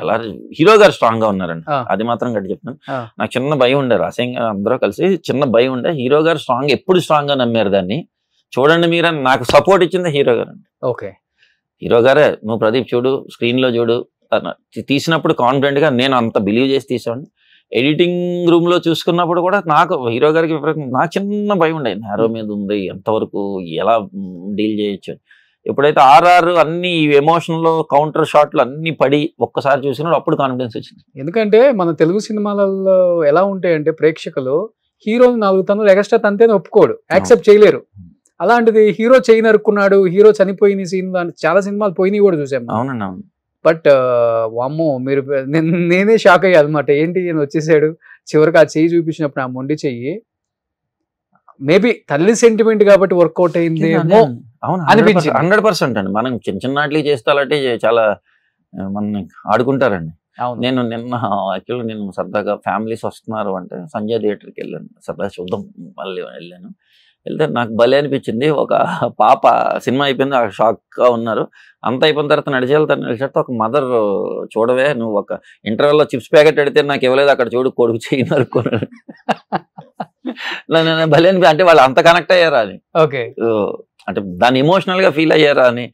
ఎలా హీరో గారు స్ట్రాంగ్ గా ఉన్నారండి, అది మాత్రం గట్టి చెప్తాను. నాకు చిన్న భయం ఉండే, రహస్యంగా అందరూ కలిసి చిన్న భయం ఉండే. హీరో గారు ఎప్పుడు స్ట్రాంగ్ గా నమ్మారు దాన్ని. చూడండి మీరు, నాకు సపోర్ట్ ఇచ్చింది హీరో గారు అండి. ఓకే, హీరో గారే నువ్వు ప్రదీప్ చూడు, స్క్రీన్ లో చూడు తీసినప్పుడు కాన్ఫిడెంట్ గా నేను అంత బిలీవ్ చేసి తీసాను. ఎడిటింగ్ రూమ్ లో చూసుకున్నప్పుడు కూడా నాకు హీరో గారికి నాకు చిన్న భయం ఉండేది, నేరో మీద ఉంది, ఎంతవరకు ఎలా డీల్ చేయొచ్చు. ఎప్పుడైతే ఆర్ఆర్ అన్ని ఎమోషన్ లో కౌంటర్ షాట్లు అన్ని పడి ఒక్కసారి చూసినప్పుడు అప్పుడు కాన్ఫిడెన్స్ వచ్చింది. ఎందుకంటే మన తెలుగు సినిమాలలో ఎలా ఉంటాయంటే ప్రేక్షకులు హీరోని 4 తన్నులు ఎక్స్ట్రా తంతేనే ఒప్పుకోడు, యాక్సెప్ట్ చేయలేరు. అలాంటిది హీరో చేయి నరుక్కున్నాడు, హీరో చనిపోయిన సీన్ చాలా సినిమాలు పోయినాయి కూడా చూసాము. అవునండి, అవును. బట్ వామ్మో, మీరు నేనే షాక్ అయ్యా అనమాట, ఏంటి ఈయన వచ్చేసాడు. చివరికి ఆ చెయ్యి చూపించినప్పుడు, ఆ మొండి చెయ్యి మేబీ తల్లి సెంటిమెంట్ కాబట్టి వర్కౌట్ అయింది అనిపించింది. 100% అండి. మనం చిన్న చిన్న వాటికి చేస్తే అలాంటి చాలా మనని ఆడుకుంటారండి. అవును. నేను నిన్న యాక్చువల్గా నేను సరదాగా ఫ్యామిలీస్ వస్తున్నారు అంటే సంజయ్ థియేటర్కి వెళ్ళాను, సరదా చూద్దాం మళ్ళీ వెళ్ళాను. వెళ్తే నాకు భలే అనిపించింది. ఒక పాప సినిమా అయిపోయింది, షాక్గా ఉన్నారు. అంత అయిపోయిన తర్వాత నడిచేస్తే ఒక మదర్, చూడవే నువ్వు ఒక ఇంటర్వెల్లో చిప్స్ ప్యాకెట్ అడితే నాకు ఇవ్వలేదు, అక్కడ చూడు కొడుకు చేయి నరుక్కున్నాడు. భలే అనిపి అంటే వాళ్ళు అంత కనెక్ట్ అయ్యారా అని, ఓకే, అంటే దాన్ని ఎమోషనల్ గా ఫీల్ అయ్యారా అని.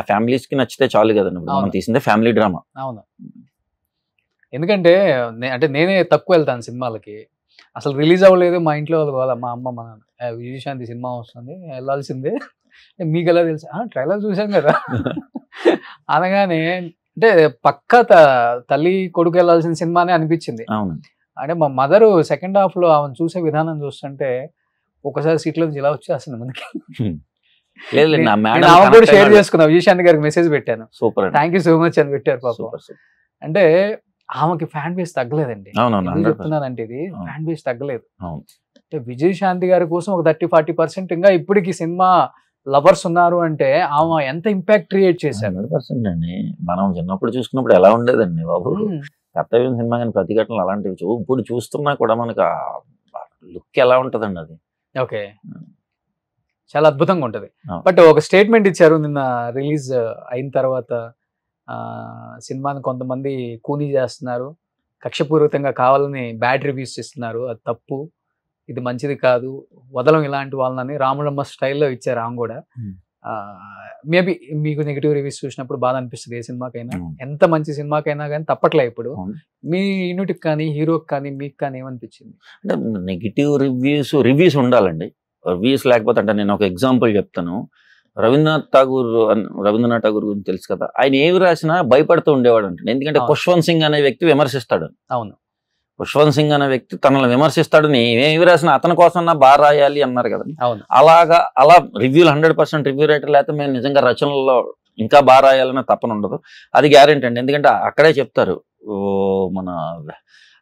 ఫ్యామిలీస్ కి నచ్చితే చాలు కదండి, మనం తీసిందే ఫ్యామిలీ డ్రామా. అవును. ఎందుకంటే అంటే నేనే తక్కువ వెళ్తాను సినిమాలకి, అసలు రిలీజ్ అవ్వలేదు మా ఇంట్లో వాళ్ళు, మా అమ్మ మా నాన్న విజయశాంతి సినిమా వస్తుంది వెళ్ళాల్సిందే, మీకు ఎలా తెలుసు, ట్రైలర్ చూసాం కదా అనగానే అంటే పక్కా తల్లి కొడుకు వెళ్ళాల్సిన సినిమానే అనిపించింది. అవును, అంటే మా మదరు సెకండ్ హాఫ్ లో ఆమెను చూసే విధానం చూస్తుంటే ఒకసారి సీట్లో నుంచి ఇలా వచ్చేస్తుంది మనకి. కూడా షేర్ చేసుకున్నా, విజయశాంతి గారికి మెసేజ్ పెట్టాను, super thank you so much అని పెట్టారు పాపం. అంటే ఆమెకి ఫ్యాన్ బేస్ తగ్గలేదండి. చెప్తున్నానంటే ఇది ఫ్యాన్ బేస్ తగ్గలేదు. అంటే విజయశాంతి గారి కోసం ఒక 30-40% ఇంకా ఇప్పటికి సినిమా లవర్స్ ఉన్నారు అంటే ఆమె ఎంత ఇంపాక్ట్ క్రియేట్ చేశారు. 100% అండి. మనం చిన్నప్పుడు చూసుకున్నప్పుడు ఎలా ఉండేదండి బాబు, కర్తవ్యం సినిమా కానీ ప్రతిఘటనలు అలాంటివి ఇప్పుడు చూస్తున్నా కూడా మనకు లుక్ ఎలా ఉంటదండి అది. ఓకే, చాలా అద్భుతంగా ఉంటది. బట్ ఒక స్టేట్మెంట్ ఇచ్చారు నిన్న రిలీజ్ అయిన తర్వాత, సినిమాని కొంతమంది కూనీ చేస్తున్నారు, కక్షపూర్వకంగా కావాలని బ్యాడ్ రివ్యూస్ ఇస్తున్నారు, అది తప్పు, ఇది మంచిది కాదు, వదలం ఇలాంటి వాళ్ళని రాములమ్మ స్టైల్లో ఇచ్చారు ఆమె కూడా. మేబీ మీకు నెగిటివ్ రివ్యూస్ చూసినప్పుడు బాధ అనిపిస్తుంది ఏ సినిమాకైనా, ఎంత మంచి సినిమాకైనా కానీ తప్పట్లే. ఇప్పుడు మీ యూనిట్కి కానీ హీరోకి కానీ మీకు కానీ ఏమనిపించింది? అంటే నెగిటివ్ రివ్యూస్ ఉండాలండి, రివ్యూస్ లేకపోతే. అంటే నేను ఒక ఎగ్జాంపుల్ చెప్తాను. రవీంద్రనాథ్ ఠాగూర్ గురించి తెలుసు కదా, ఆయన ఏవి రాసినా భయపడుతూ ఉండేవాడు అంటే, ఎందుకంటే ఖుష్వంత్ సింగ్ అనే వ్యక్తి విమర్శిస్తాడు. అవును, ఖుష్వంత్ సింగ్ అనే వ్యక్తి తనను విమర్శిస్తాడు, ఏవి రాసినా అతని కోసం బాగా రాయాలి అన్నారు కదా. అవును, అలా రివ్యూలు 100% రివ్యూ రైటర్ లేకపోతే మేము నిజంగా రచనల్లో ఇంకా బాగా రాయాలన్న తప్పన ఉండదు, అది గ్యారెంటీ అండి. ఎందుకంటే అక్కడే చెప్తారు, మన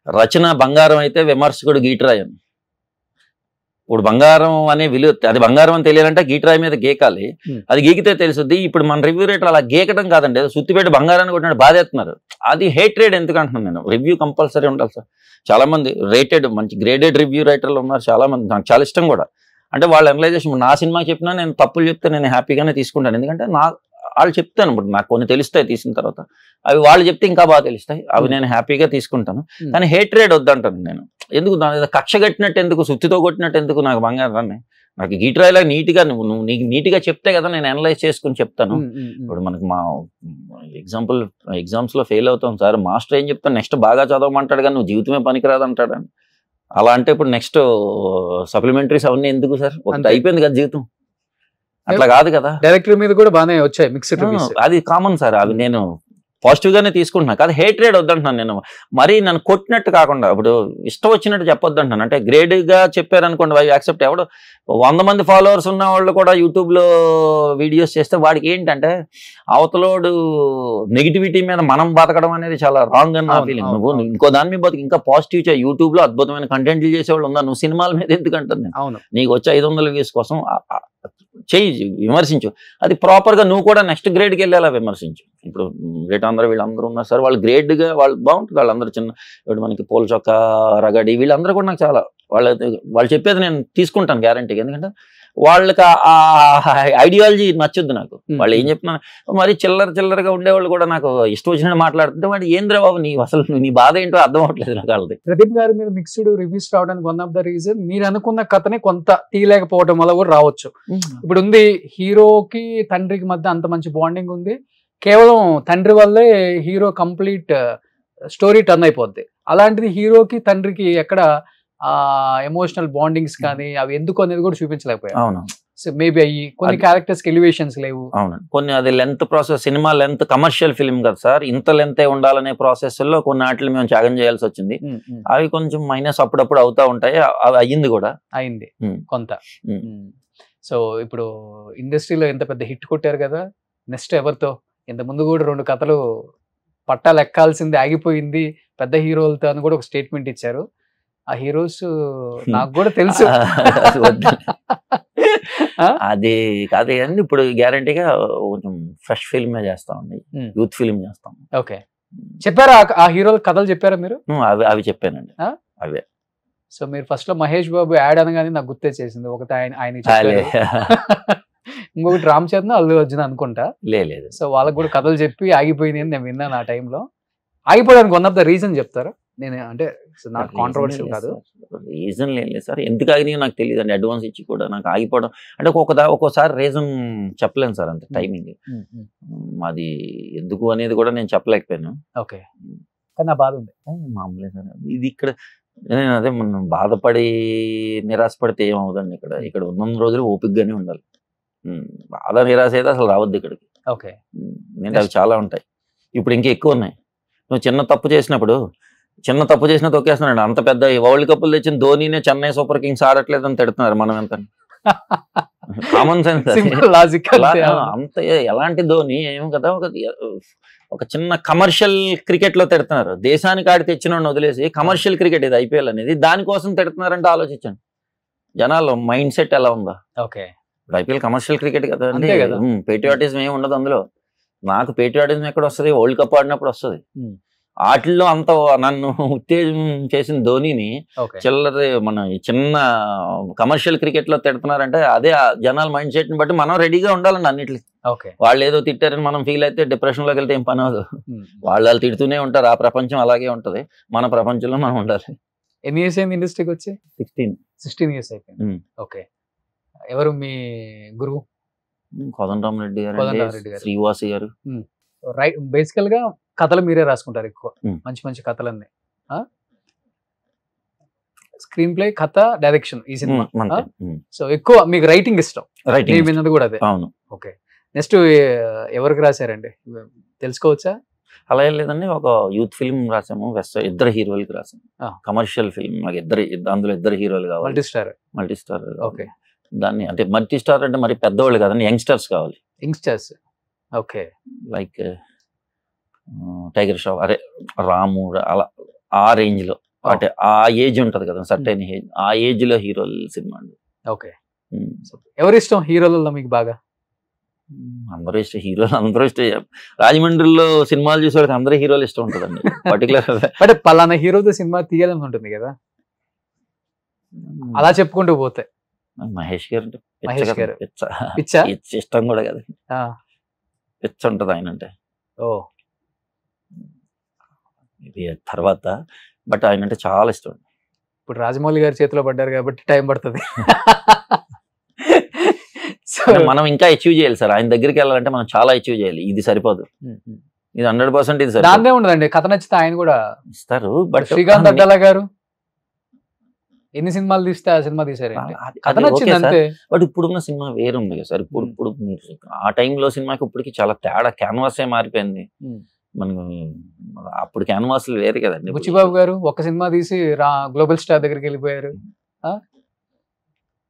రచన బంగారం అయితే విమర్శకుడు గీటరాయి అని. ఇప్పుడు బంగారం అనే విలువ, అది బంగారం అని తెలియాలంటే గీటరాయి మీద గీకాలి, అది గీకితే తెలుస్తుంది. ఇప్పుడు మన రివ్యూ రేటర్ అలా గీకడం కాదండి, సుత్తిపెట్టి బంగారాన్ని కొట్టినట్టు బాధేస్తున్నారు, అది హేట్రేడ్. ఎందుకు అంటున్నాను నేను, రివ్యూ కంపల్సరీ ఉండాలి సార్. చాలా మంది రేటెడ్ మంచి గ్రేడెడ్ రివ్యూ రైటర్లు ఉన్నారు చాలా మంది, నాకు చాలా ఇష్టం కూడా. అంటే వాళ్ళ అనలైజేషన్, నా సినిమా చెప్పినా నేను తప్పులు చెప్తే నేను హ్యాపీగానే తీసుకుంటాను, ఎందుకంటే వాళ్ళు చెప్తాను, ఇప్పుడు నాకు కొన్ని తెలుస్తాయి తీసిన తర్వాత, అవి వాళ్ళు చెప్తే ఇంకా బాగా తెలుస్తాయి, అవి నేను హ్యాపీగా తీసుకుంటాను. కానీ హేట్రేడ్ వద్దంటాను నేను, ఎందుకు దాని కక్ష కట్టినట్టు ఎందుకు, సుత్తితో కొట్టినట్టు ఎందుకు, నాకు బంగారాన్ని నాకు గీటరాయిలా నీట్గా నువ్వు నీకు నీట్గా చెప్తే కదా నేను అనలైజ్ చేసుకుని చెప్తాను. ఇప్పుడు మనకు మా ఎగ్జామ్స్లో ఫెయిల్ అవుతాం సార్, మాస్టర్ ఏం చెప్తాను, నెక్స్ట్ బాగా చదవమంటాడు కానీ నువ్వు జీవితమే పనికిరాదు అంటాడని. అలా అంటే ఇప్పుడు నెక్స్ట్ సప్లిమెంటరీస్ అవన్నీ ఎందుకు సార్, ఒకటి అయిపోయింది కదా జీవితం, అట్లా కాదు కదా. డైరెక్టర్ మీద కూడా బాగానే వచ్చాయి మిక్స్డ్ రివ్యూస్, అది కామన్ సార్, అవి నేను పాజిటివ్ గానే తీసుకుంటున్నా. కాదు హేట్రేడ్ వద్దంటున్నాను నేను, మరీ నన్ను కొట్టినట్టు కాకుండా ఇప్పుడు ఇష్టం వచ్చినట్టు చెప్పొద్దు అంటున్నాను. అంటే గ్రేడ్ గా చెప్పారనుకోండి, అవి యాక్సెప్ట్. ఎవడో 100 మంది ఫాలోవర్స్ ఉన్న వాళ్ళు కూడా యూట్యూబ్ లో వీడియోస్ చేస్తే వాడికి ఏంటంటే అవతలోడు నెగిటివిటీ మీద మనం బతకడం అనేది చాలా రాంగ్ అని నా ఫీలింగ్. నువ్వు ఇంకో దాని మీద బతుకు, ఇంకా పాజిటివ్ చేయి. యూట్యూబ్ లో అద్భుతమైన కంటెంట్లు చేసేవాళ్ళు ఉన్నారు, నువ్వు సినిమాల మీద ఎందుకంటాను నేను. నీకు వచ్చే 500 వ్యూస్ కోసం చెయ్యి, విమర్శించు, అది ప్రాపర్ గా నువ్వు కూడా నెక్స్ట్ గ్రేడ్కి వెళ్ళేలా విమర్శించు. ఇప్పుడు వీళ్ళందరూ ఉన్నారు సార్, వాళ్ళు గ్రేడ్ గా వాళ్ళు బాగుంటుంది, వాళ్ళందరూ చిన్న ఇప్పుడు మనకి పోల్ చొక్కా రగడి వీళ్ళందరూ కూడా నాకు చాలా, వాళ్ళు చెప్పేది నేను తీసుకుంటాను గ్యారంటీగా. ఎందుకంటే వాళ్ళకి ఆ ఐడియాలజీ నచ్చొద్దు నాకు. వాళ్ళు ఏం చెప్తున్నా మరి చిల్లరగా ఉండేవాళ్ళు కూడా నాకు ఇష్టం వచ్చినట్టు మాట్లాడుతుంటే వాడు ఏంద్ర బాబు అసలు నీ బాధ ఏంటో అర్థం అవట్లేదు నాకు. వాళ్ళది ప్రదీప్ గారి మీద మిక్స్డ్ రివ్యూస్ రావడానికి వన్ ఆఫ్ ద రీజన్ మీరు అనుకున్న కథని కొంత తీయలేకపోవడం వల్ల కూడా రావచ్చు. ఇప్పుడు ఉంది, హీరోకి తండ్రికి మధ్య అంత మంచి బాండింగ్ ఉంది, కేవలం తండ్రి వల్లే హీరో కంప్లీట్ స్టోరీ టర్న్ అయిపోద్ది. అలాంటిది హీరోకి తండ్రికి ఎక్కడ ఎమోషనల్ బాండింగ్స్ కానీ అవి ఎందుకు అనేది కూడా చూపించలేకపోయారు. అవును, మేబీ అయ్యి కొన్ని క్యారెక్టర్స్ కి ఎలివేషన్స్ లేవు. అవును, కొన్ని అది length process, cinema length, commercial film కదా సార్, ఇంత లెంతే ఉండాలనే ప్రాసెస్ లో కొన్ని వాటిని మేము త్యాగం చేయాల్సి వచ్చింది. అవి కొంచెం మైనస్ అప్పుడప్పుడు అవుతా ఉంటాయి, అవి అయ్యింది కూడా అయింది కొంత. సో ఇప్పుడు ఇండస్ట్రీలో ఎంత పెద్ద హిట్ కొట్టారు కదా, నెక్స్ట్ ఎవరితో? ఇంత ముందు కూడా 2 కథలు పట్టాలు ఎక్కాల్సింది ఆగిపోయింది పెద్ద హీరోలతో అని కూడా ఒక స్టేట్మెంట్ ఇచ్చారు. ఆ హీరోస్ నాకు కూడా తెలుసు, అది కాదు కానీ ఇప్పుడు గ్యారంటీగా కొంచెం ఫ్రెష్ ఫిల్మే చేస్తామండి, యూత్ ఫిల్మ్ చేస్తాం. ఓకే, చెప్పారా ఆ హీరోల కథలు చెప్పారా మీరు? అవి అవి చెప్పానండి. ఆ? అవే. సో మీరు ఫస్ట్ లో మహేష్ బాబు యాడ్ అనగానే నాకు గుర్తే చేసింది. ఒకటి ఆయన చెప్పారు, ఇంకొకటి రామ్ చరణ్, అల్లు అర్జున్ అనుకుంటా. లేదు. సో వాళ్ళకి కూడా కథలు చెప్పి ఆగిపోయింది అని నేను విన్నాను ఆ టైంలో. ఆగిపోవడానికి వన్ ఆఫ్ ద రీజన్ చెప్తారా? నేను అంటే నాకు కాంట్రవర్షియల్ కాదు. రీజన్ లేదు సార్, ఎందుకు ఆగినాయో నాకు తెలియదు అండి. అడ్వాన్స్ ఇచ్చి కూడా నాకు ఆగిపోవడం అంటే ఒక్కోసారి రీజన్ చెప్పలేను సార్, అంత టైమింగ్ అది ఎందుకు అనేది కూడా నేను చెప్పలేకపోయాను. ఓకే, కానీ నా బాధ ఉంది. మామూలే సార్, ఇది ఇక్కడ అదే మనం బాధపడి నిరాశపడితే ఏమవుదండి. ఇక్కడ ఉన్న రోజులు ఓపికగానే ఉండాలి. బాధ నిరాశ అయితే అసలు రావద్దు ఇక్కడికి. ఓకే, నేను అవి చాలా ఉంటాయి. ఇప్పుడు ఇంకా ఎక్కువ ఉన్నాయి. నువ్వు చిన్న తప్పు చేసినా తొక్కేస్తున్నాడు. అంత పెద్ద వరల్డ్ కప్పులు తెచ్చిన ధోనినే చెన్నై సూపర్ కింగ్స్ ఆడట్లేదు అని తిడుతున్నారు. మనం ఎంత కామన్ సెన్స్ అంత ఎలాంటి ధోని ఏం కదా, ఒక చిన్న కమర్షియల్ క్రికెట్ లో తిడుతున్నారు. దేశానికి ఆడి తెచ్చిన వదిలేసి కమర్షియల్ క్రికెట్ ఇది ఐపీఎల్ అనేది, దానికోసం తిడుతున్నారంటే ఆలోచించండి జనాలు మైండ్ సెట్ ఎలా ఉందా. ఓకే, ఐపీఎల్ కమర్షియల్ క్రికెట్ కదా అండి, పేట్రియాటిజం ఏమి ఉండదు అందులో. నాకు పేట్రియాటిజం ఎక్కడ వస్తుంది? వరల్డ్ కప్ ఆడినప్పుడు వస్తుంది. వాటిల్లో అంత నన్ను ఉత్తేజం చేసిన ధోనిని చిల్లర మన చిన్న కమర్షియల్ క్రికెట్ లో తిడుతున్నారంటే అదే జనాల మైండ్ సెట్ ని బట్టి మనం రెడీగా ఉండాలండి అన్నిటికీ. వాళ్ళు ఏదో తిట్టారని మనం ఫీల్ అయితే డిప్రెషన్ లోకి వెళ్తే ఏం పని అవ్వదు. వాళ్ళు తిడుతూనే ఉంటారు. ఆ ప్రపంచం అలాగే ఉంటది, మన ప్రపంచంలో మనం ఉండాలి. ఎన్ని ఇయర్స్ అయింది ఇండస్ట్రీకి వచ్చి? 16 ఇయర్స్ అయిపోయింది. ఓకే, ఎవరు మీ గురువు? కోదండరామరెడ్డి గారు, శ్రీవాసి గారు. రైట్, బేసికల్ గా కథలు మీరే రాసుకుంటారు ఎక్కువ, మంచి మంచి కథలన్నీ. స్క్రీన్ ప్లే, కథ, డైరెక్షన్ ఈ సినిమా. సో ఎక్కువ మీకు రైటింగ్ ఇష్టం కూడా అదే? అవును. ఓకే, నెక్స్ట్ ఎవరికి రాశారండి తెలుసుకోవచ్చా? అలా ఏం లేదండి, ఒక యూత్ ఫిల్మ్ రాసాము, ఇద్దరు హీరోలకి రాసాము. కమర్షియల్ ఫిల్మ్, నాకు అందులో ఇద్దరు హీరోలు కావాలి, మల్టీ స్టార్. ఓకే, దాన్ని అంటే మల్టీ స్టార్ అంటే మరి పెద్దవాళ్ళు కదండి, యంగ్స్టర్స్ కావాలి. ఓకే, లైక్ టైగర్ షాఫ్, అరే రాము, అలా ఆ రేంజ్ లో, అంటే ఆ ఏజ్ ఉంటది కదా సర్టైన్ ఏజ్, ఆ ఏజ్ లో హీరోల సినిమా అండి. ఓకే, ఎవరి ఇష్టం హీరోలలో మీకు బాగా? అందరూ ఇష్టం, హీరోలు అందరూ ఇష్టం. రాజమండ్రిలో సినిమాలు చూసే వాళ్ళకి అందరూ హీరోలు ఇష్టం ఉంటుందండి. పర్టికులర్ అంటే పలానా హీరోతో సినిమా తీయాలని ఉంటుంది కదా, అలా చెప్పుకుంటూ పోతే. మహేష్ గారు అంటే పిచ్చా ఇష్టం కూడా కదా, పిచ్చ ఉంటది ఆయన అంటే. ఇది తర్వాత బట్ ఆయన అంటే చాలా ఇష్టం. ఇప్పుడు రాజమౌళి గారి చేతిలో పడ్డారు కాబట్టి టైం పడుతుంది. మనం ఇంకా అచీవ్ చేయాలి సార్, ఆయన దగ్గరికి వెళ్ళాలంటే మనం చాలా అచీవ్ చేయాలి. ఇది సరిపోదు, ఇది 100% ఇది దాన్నే ఉండదండి. కథ నచ్చితే ఆయన కూడా ఇస్తారు. బట్ శ్రీకాంత్ అడ్డాల గారు ఎన్ని సినిమాలు తీస్తే ఆ సినిమా తీసారండి, కథ నచ్చింది అంతే. బట్ ఇప్పుడున్న సినిమా వేరుంది కదా సార్. ఇప్పుడు మీరు ఆ టైంలో సినిమాకి ఇప్పటికి చాలా తేడా, క్యాన్వాసే మారిపోయింది. మనకు అప్పుడు క్యాన్వాస్లు వేరు కదండి. బుచ్చిబాబు గారు ఒక సినిమా తీసి గ్లోబల్ స్టార్ దగ్గరికి వెళ్ళిపోయారు.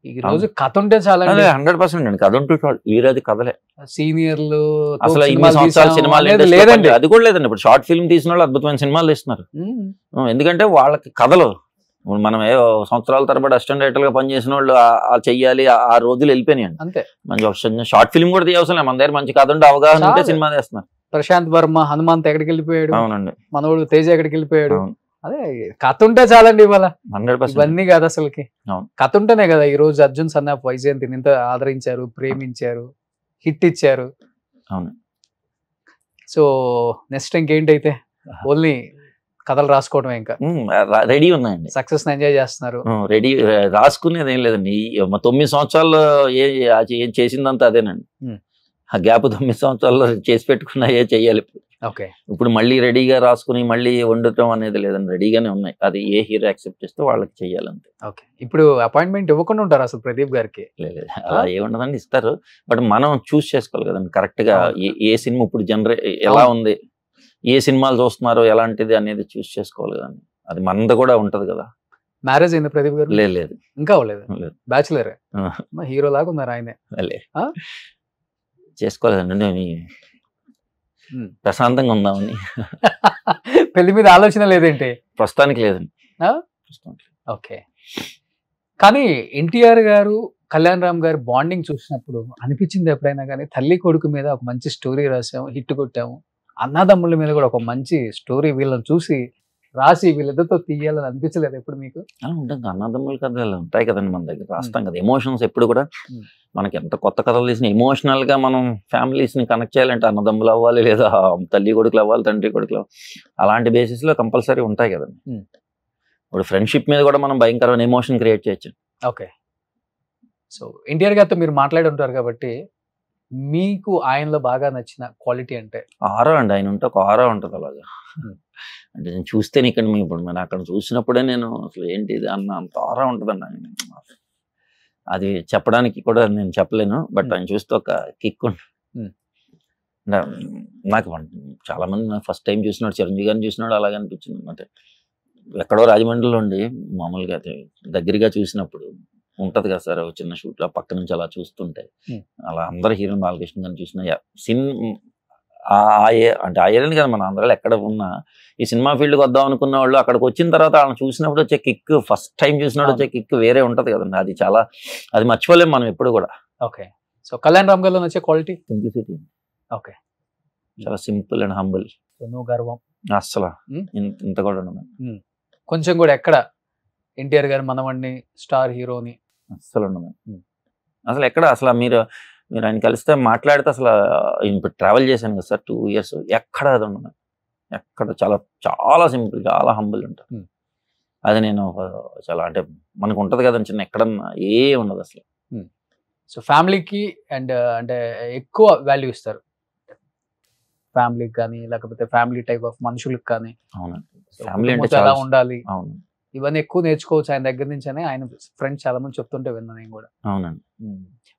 ఈ రోజు కథ ఉంటే చాలా 100% అండి, కథ ఉంటే వీరది కథలే. సీనియర్లు అసలు సినిమాలు లేదండి, అది కూడా లేదండి. ఇప్పుడు షార్ట్ ఫిల్మ్ తీసిన వాళ్ళు అద్భుతమైన సినిమాలు తీస్తున్నారు. ఎందుకంటే వాళ్ళకి కథలు, మనం సంవత్సరాల తరబడి అసిస్టెంట్ డైరెక్టర్ గా పనిచేసిన వాళ్ళు చెయ్యాలి, ఆ రోజులు వెళ్ళిపోయినాయండి. అంతే, మంచి షార్ట్ ఫిల్మ్ కూడా తీయవసరం, మన దగ్గర మంచి కథ ఉంటే అవగాహన ఉంటే సినిమా తీస్తున్నారు. ప్రశాంత్ వర్మ హనుమంత్ ఎక్కడికి వెళ్ళిపోయాడు, అవునండి, మనోడు తేజ ఎక్కడికి వెళ్ళిపోయాడు. అదే కథ ఉంటే చాలండి. ఇవాళ 100% ఇవన్నీ కాదు అసలుకి, కథ ఉంటేనే కదా ఈ రోజు అర్జున్ సన్ ఆఫ్ వైజయంతిని ఇంత ఆదరించారు, ప్రేమించారు, హిట్ ఇచ్చారు. అవును. సో నెక్స్ట్ ఇంకేంటైతే ఓన్లీ కథలు రాసుకోవడం, ఇంకా రెడీ ఉన్నాయండి, సక్సెస్ ఎంజాయ్ చేస్తున్నారు. రెడీ, రాసుకునేది ఏం లేదండి. 9 సంవత్సరాల్లో ఏం చేసిందంతా అదేనండి. ఆ గ్యాప్ 9 సంవత్సరాల్లో చేసి పెట్టుకున్నా చెయ్యాలి. ఓకే, ఇప్పుడు మళ్ళీ రెడీగా రాసుకుని మళ్ళీ వండటం అనేది లేదండి, రెడీగానే ఉన్నాయి. అది ఏ హీరో యాక్సెప్ట్ చేస్తే వాళ్ళకి చెయ్యాలంతే. ఓకే, ఇప్పుడు అపాయింట్మెంట్ ఇవ్వకుండా ఉంటారు అసలు ప్రదీప్ గారికి? లేదు, అలా ఏముండదండి, ఇస్తారు. బట్ మనం చూస్ చేసుకోవాలి కదండి కరెక్ట్ గా, ఏ సినిమా ఇప్పుడు ఎలా ఉంది, ఏ సినిమాలు చూస్తున్నారు, ఎలాంటిది అనేది చూస్ చేసుకోవాలి కదండి. అది మనది కూడా ఉంటది కదా. మ్యారేజ్ అయింది ప్రదీప్ గారు? లేదు, ఇంకా అవ్వలేదు, బ్యాచులర్. హీరో లాగా ఉన్నారు ఆయనే. చేసుకోలేదండి, నేను ప్రశాంతంగా ఉందామని. పెళ్లి మీద ఆలోచన లేదేంటి? ప్రస్తుతానికి లేదండి. ఓకే, కానీ ఎన్టీఆర్ గారు కళ్యాణ్ రామ్ గారు బాండింగ్ చూసినప్పుడు అనిపించింది ఎప్పుడైనా కానీ, తల్లి కొడుకు మీద ఒక మంచి స్టోరీ రాసాము, హిట్ కొట్టాము, అన్నదమ్ముల మీద కూడా ఒక మంచి స్టోరీ వీళ్ళని చూసి రాసి వీళ్ళిద్దరితో తీయాలని అనిపించలేదు ఎప్పుడు మీకు? అలా ఉంటుంది, అన్నదమ్ముల కథలు ఉంటాయి కదండి మన దగ్గర, రాస్తాం కదా. ఎమోషన్స్ ఎప్పుడు కూడా మనకి ఎంత కొత్త కథలు తీసిన ఎమోషనల్ గా మనం ఫ్యామిలీస్ ని కనెక్ట్ చేయాలంటే అన్నదమ్ములు అవ్వాలి, లేదా తల్లి కొడుకులు అవ్వాలి, తండ్రి కొడుకులు అలాంటి బేసిస్ లో కంపల్సరీ ఉంటాయి కదండి. ఇప్పుడు ఫ్రెండ్షిప్ మీద కూడా మనం భయంకరమైన ఎమోషన్ క్రియేట్ చేయొచ్చు. ఓకే. సో ఎన్టీఆర్ గారితో మీరు మాట్లాడి ఉంటారు కాబట్టి మీకు ఆయనలో బాగా నచ్చిన క్వాలిటీ అంటే? ఆరా అండి, ఆయన ఉంటే ఒక ఆరా ఉంటుంది అలాగా. అంటే నేను చూస్తే ఇక్కడ ఇప్పుడు నేను అక్కడ చూసినప్పుడే నేను అసలు ఏంటి ఇది అన్న అంత ఆరా ఉంటుందండి ఆయన. అది చెప్పడానికి కూడా నేను చెప్పలేను, బట్ ఆయన చూస్తే ఒక కిక్ ఉంటుంది. నాకు చాలా మంది ఫస్ట్ టైం చూసినాడు, చిరంజీవి గారిని చూసినాడు అలాగే అనిపించింది అనమాట. ఎక్కడో రాజమండ్రిలో ఉండి మామూలుగా దగ్గరగా చూసినప్పుడు ఉంటది కదా సార్, చిన్న షూట్ ఆ పక్క నుంచి అలా చూస్తుంటే అలా అందరు హీరోయిన్ బాలకృష్ణ గారిని చూసిన అంటే ఆ ఏరియా కదా మన ఆంధ్రాలో ఎక్కడ ఉన్నా ఈ సినిమా ఫీల్డ్కి వద్దాం అనుకున్న వాళ్ళు అక్కడికి వచ్చిన తర్వాత వాళ్ళని చూసినప్పుడు వచ్చే కిక్, ఫస్ట్ టైం చూసినప్పుడు వచ్చే కిక్ వేరే ఉంటది కదండి. అది చాలా, అది మర్చిపోలేము మనం ఎప్పుడు కూడా. ఓకే. సో కళ్యాణ్ రామ్ గారిలో నచ్చే క్వాలిటీ? సింప్లిసిటీ. ఓకే. చాలా సింపుల్ అండ్ హంబుల్. నో గర్వం అస్సలు ఇంత కూడా ఉండదు. కొంచెం కూడా ఎక్కడ ఎన్టీఆర్ గారు మనవాడిని, స్టార్ హీరోని అస్సలు ఉండదు అసలు ఎక్కడ. అసలు మీరు ఆయన కలిస్తే మాట్లాడితే అసలు ఇప్పుడు ట్రావెల్ చేశాను కదా సార్ 2 years, ఎక్కడ అది ఉండదు. ఎక్కడ చాలా చాలా సింపుల్, చాలా హంబుల్ ఉంటుంది. అది నేను చాలా అంటే మనకు ఉంటుంది కదా చిన్న, ఎక్కడన్నా ఏ ఉండదు అసలు. సో ఫ్యామిలీకి అండ్ అంటే ఎక్కువ వాల్యూ ఇస్తారు ఫ్యామిలీకి కానీ, లేకపోతే ఫ్యామిలీ టైప్ ఆఫ్ మనుషులకు కానీ. అవునండి, ఫ్యామిలీ అంటే ఎలా ఉండాలి, అవును, ఇవన్నీ ఎక్కువ నేర్చుకోవచ్చు ఆయన దగ్గర నుంచి అని ఆయన ఫ్రెండ్స్ చాలా మంది చెప్తుంటే విన్నాను నేను కూడా. అవునండి.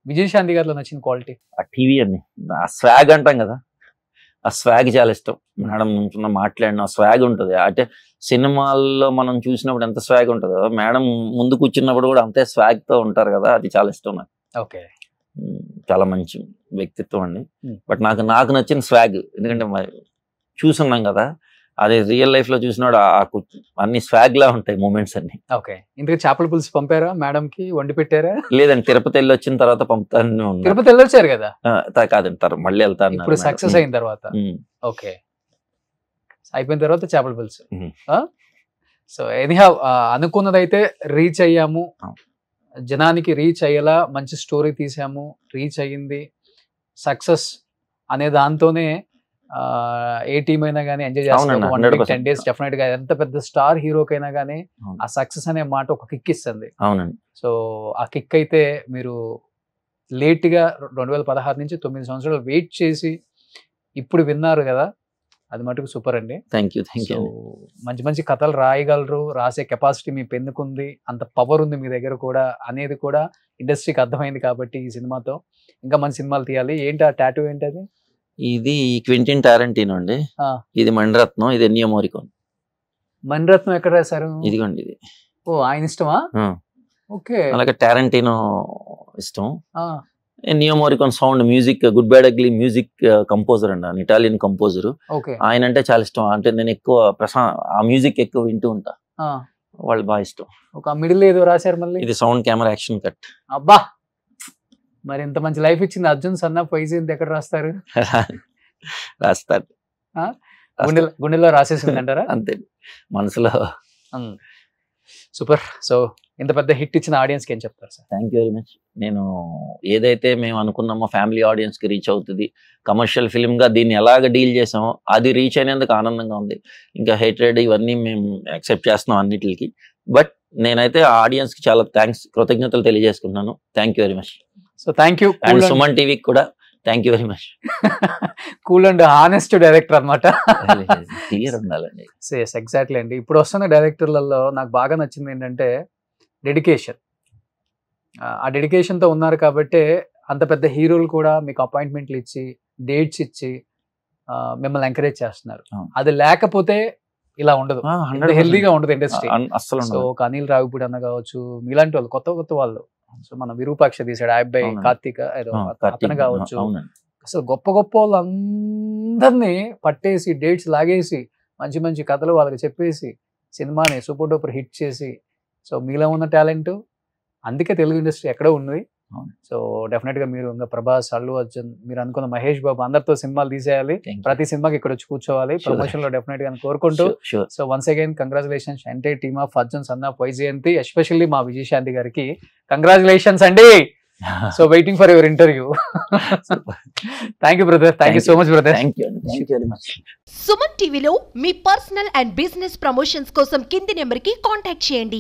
విజయశాంతి గారిలో నచ్చిన క్వాలిటీ? ఆ టీవీ అండి, ఆ స్వాగ్ అంటాం కదా, ఆ స్వాగ్ చాలా ఇష్టం. మేడం నుంచి మాట్లాడిన స్వాగ్ ఉంటుంది. అంటే సినిమాల్లో మనం చూసినప్పుడు ఎంత స్వాగ్ ఉంటుందో మేడం ముందు కూర్చున్నప్పుడు కూడా అంతే స్వాగ్ తో ఉంటారు కదా, అది చాలా ఇష్టం నాకు. ఓకే. చాలా మంచి వ్యక్తిత్వం అండి. బట్ నాకు నచ్చిన స్వాగ్, ఎందుకంటే చూసున్నాం కదా, అది రియల్ లైఫ్ లో చూసినాడు అన్ని స్వాగ్ లా ఉంటాయి మూమెంట్స్ అన్ని. ఓకే. ఇంతకు చేపల పులుసు పంపారా మేడం కి, వండి పెట్టారా? లేదండి, తిరుపతి వెళ్ళి వచ్చిన తర్వాత పంపుతాను. తిరుపతి వెళ్ళొచ్చారు కదా? కాదంటారు, మళ్ళీ వెళ్తాను ఇప్పుడు సక్సెస్ అయిన తర్వాత. ఓకే, అయిపోయిన తర్వాత చేపల పులుసు. సో ఎనీహౌ అనుకున్నదైతే రీచ్ అయ్యాము, జనానికి రీచ్ అయ్యేలా మంచి స్టోరీ తీసాము, రీచ్ అయ్యింది. సక్సెస్ అనే దాంతోనే ఏ టీమ్ అయినా కానీ ఎంజాయ్ చేస్తాం. 1 week 10 days డెఫినెట్ గా ఎంత పెద్ద స్టార్ హీరోకైనా కానీ ఆ సక్సెస్ అనే మాట ఒక కిక్ ఇస్తుంది. అవునండి. సో ఆ కిక్ అయితే మీరు లేట్ గా 2016 నుంచి 9 సంవత్సరాలు వెయిట్ చేసి ఇప్పుడు విన్నారు కదా, అది మటుకు సూపర్ అండి. Thank you. మంచి మంచి కథలు రాయగలరు, రాసే కెపాసిటీ మీ పెన్నుకుంది, అంత పవర్ ఉంది మీ దగ్గర కూడా అనేది కూడా ఇండస్ట్రీకి అర్థమైంది. కాబట్టి ఈ సినిమాతో ఇంకా మంచి సినిమాలు తీయాలి. ఏంటి ఆ టాటూ ఏంటి అది? ఇది క్వింటిన్ టారెంటినో అండి, ఇది మణిరత్నం, ఇది ఎన్నియో మోరికోన్. మణిరత్నం ఎక్కడ రాశారు? ఇదిగోండి ఇది. ఓ, ఆయన ఇష్టమా? ఓకే. అలాగే టారెంటినో ఇష్టం. Ennio Morricone sound music, good bad ugly music composer అండి, ఇటాలియన్ కంపోజర్. ఆయన అంటే చాలా ఇష్టం. అంటే నేను ఎక్కువ ఆ మ్యూజిక్ ఎక్కువ వింటూ ఉంటా, వాళ్ళు బాగా ఇష్టం. ఒక మిడిల్ ఏదో రాశారు మళ్ళీ, ఇది సౌండ్ కెమెరా యాక్షన్ కట్. అబ్బా, మరి ఇంత మంచి లైఫ్ ఇచ్చింది అర్జున్ సన్ ఆఫ్ వైజయంత్ ఎక్కడ రాస్తారు? రాస్తారు, గుండెలో రాసేసింది అంటారా? అంతే, మనసులో. సూపర్. సో ఇంత పెద్ద హిట్ ఇచ్చిన ఆడియన్స్ కి ఏం చెప్తారు sir? Thank you very much. నేను ఏదైతే మేము అనుకున్నామో ఫ్యామిలీ ఆడియన్స్ కి రీచ్ అవుతుంది, కమర్షియల్ ఫిల్మ్ గా దీన్ని ఎలాగ డీల్ చేసామో అది రీచ్ అయినందుకు ఆనందంగా ఉంది. ఇంకా హేట్రెడ్ ఇవన్నీ మేము యాక్సెప్ట్ చేస్తున్నాం అన్నిటికి. బట్ నేనైతే ఆ ఆడియన్స్ కి చాలా కృతజ్ఞతలు తెలియజేసుకుంటున్నాను. Thank you very much. So thank you. And Suman టీవీకి కూడా thank you very much. Cool and honest director అనమాట. క్లియర్ ఉండాలండి. ఎస్, ఎగ్జాక్ట్లీ అండి. ఇప్పుడు వస్తున్న డైరెక్టర్లలో నాకు బాగా నచ్చింది ఏంటంటే డెడికేషన్. ఆ డెడికేషన్తో ఉన్నారు కాబట్టి అంత పెద్ద హీరోలు కూడా మీకు అపాయింట్మెంట్లు ఇచ్చి, డేట్స్ ఇచ్చి మిమ్మల్ని ఎంకరేజ్ చేస్తున్నారు. అది లేకపోతే ఇలా ఉండదు, హెల్దీగా ఉండదు ఇండస్ట్రీ అసలు. సో ఒక అనిల్ రావిపూడి అన్న కావచ్చు, మీలాంటి వాళ్ళు కొత్త కొత్త వాళ్ళు. సో మన విరూపాక్ష తీసాడు, ఆ అబ్బాయి కార్తీక ఏదో అతను కావచ్చు. అసలు గొప్ప గొప్ప వాళ్ళందరినీ పట్టేసి డేట్స్ లాగేసి మంచి మంచి కథలు వాళ్ళకి చెప్పేసి సినిమాని సూపర్ డూపర్ హిట్ చేసి, సో మీలో ఉన్న టాలెంట్ అందుకే తెలుగు ఇండస్ట్రీ ఎక్కడో ఉంది. అవును. సో డెఫినెట్ గా మీరు ఇంకా ప్రభాస్, అల్లు అర్జున్, మీరు అనుకున్న మహేష్ బాబు అందరితో సినిమాలు తీసేయాలి, ప్రతి సినిమాకి ఇక్కడ వచ్చి కూర్చోవాలి ప్రమోషన్ లో డెఫినెట్ గా కోరుకుంటూ. So once again congratulations entire team of Arjun son of Vyjayanthi, especially మా విజయశాంతి గారికి కంగ్రాచులేషన్స్ అండి. So waiting for your interview. Thank you brother, thank you so much brother. Thank you very much. Suman టీవీలో మీ పర్సనల్ అండ్ బిజినెస్ ప్రమోషన్స్ కోసం కింది నెంబర్కి contact చేయండి.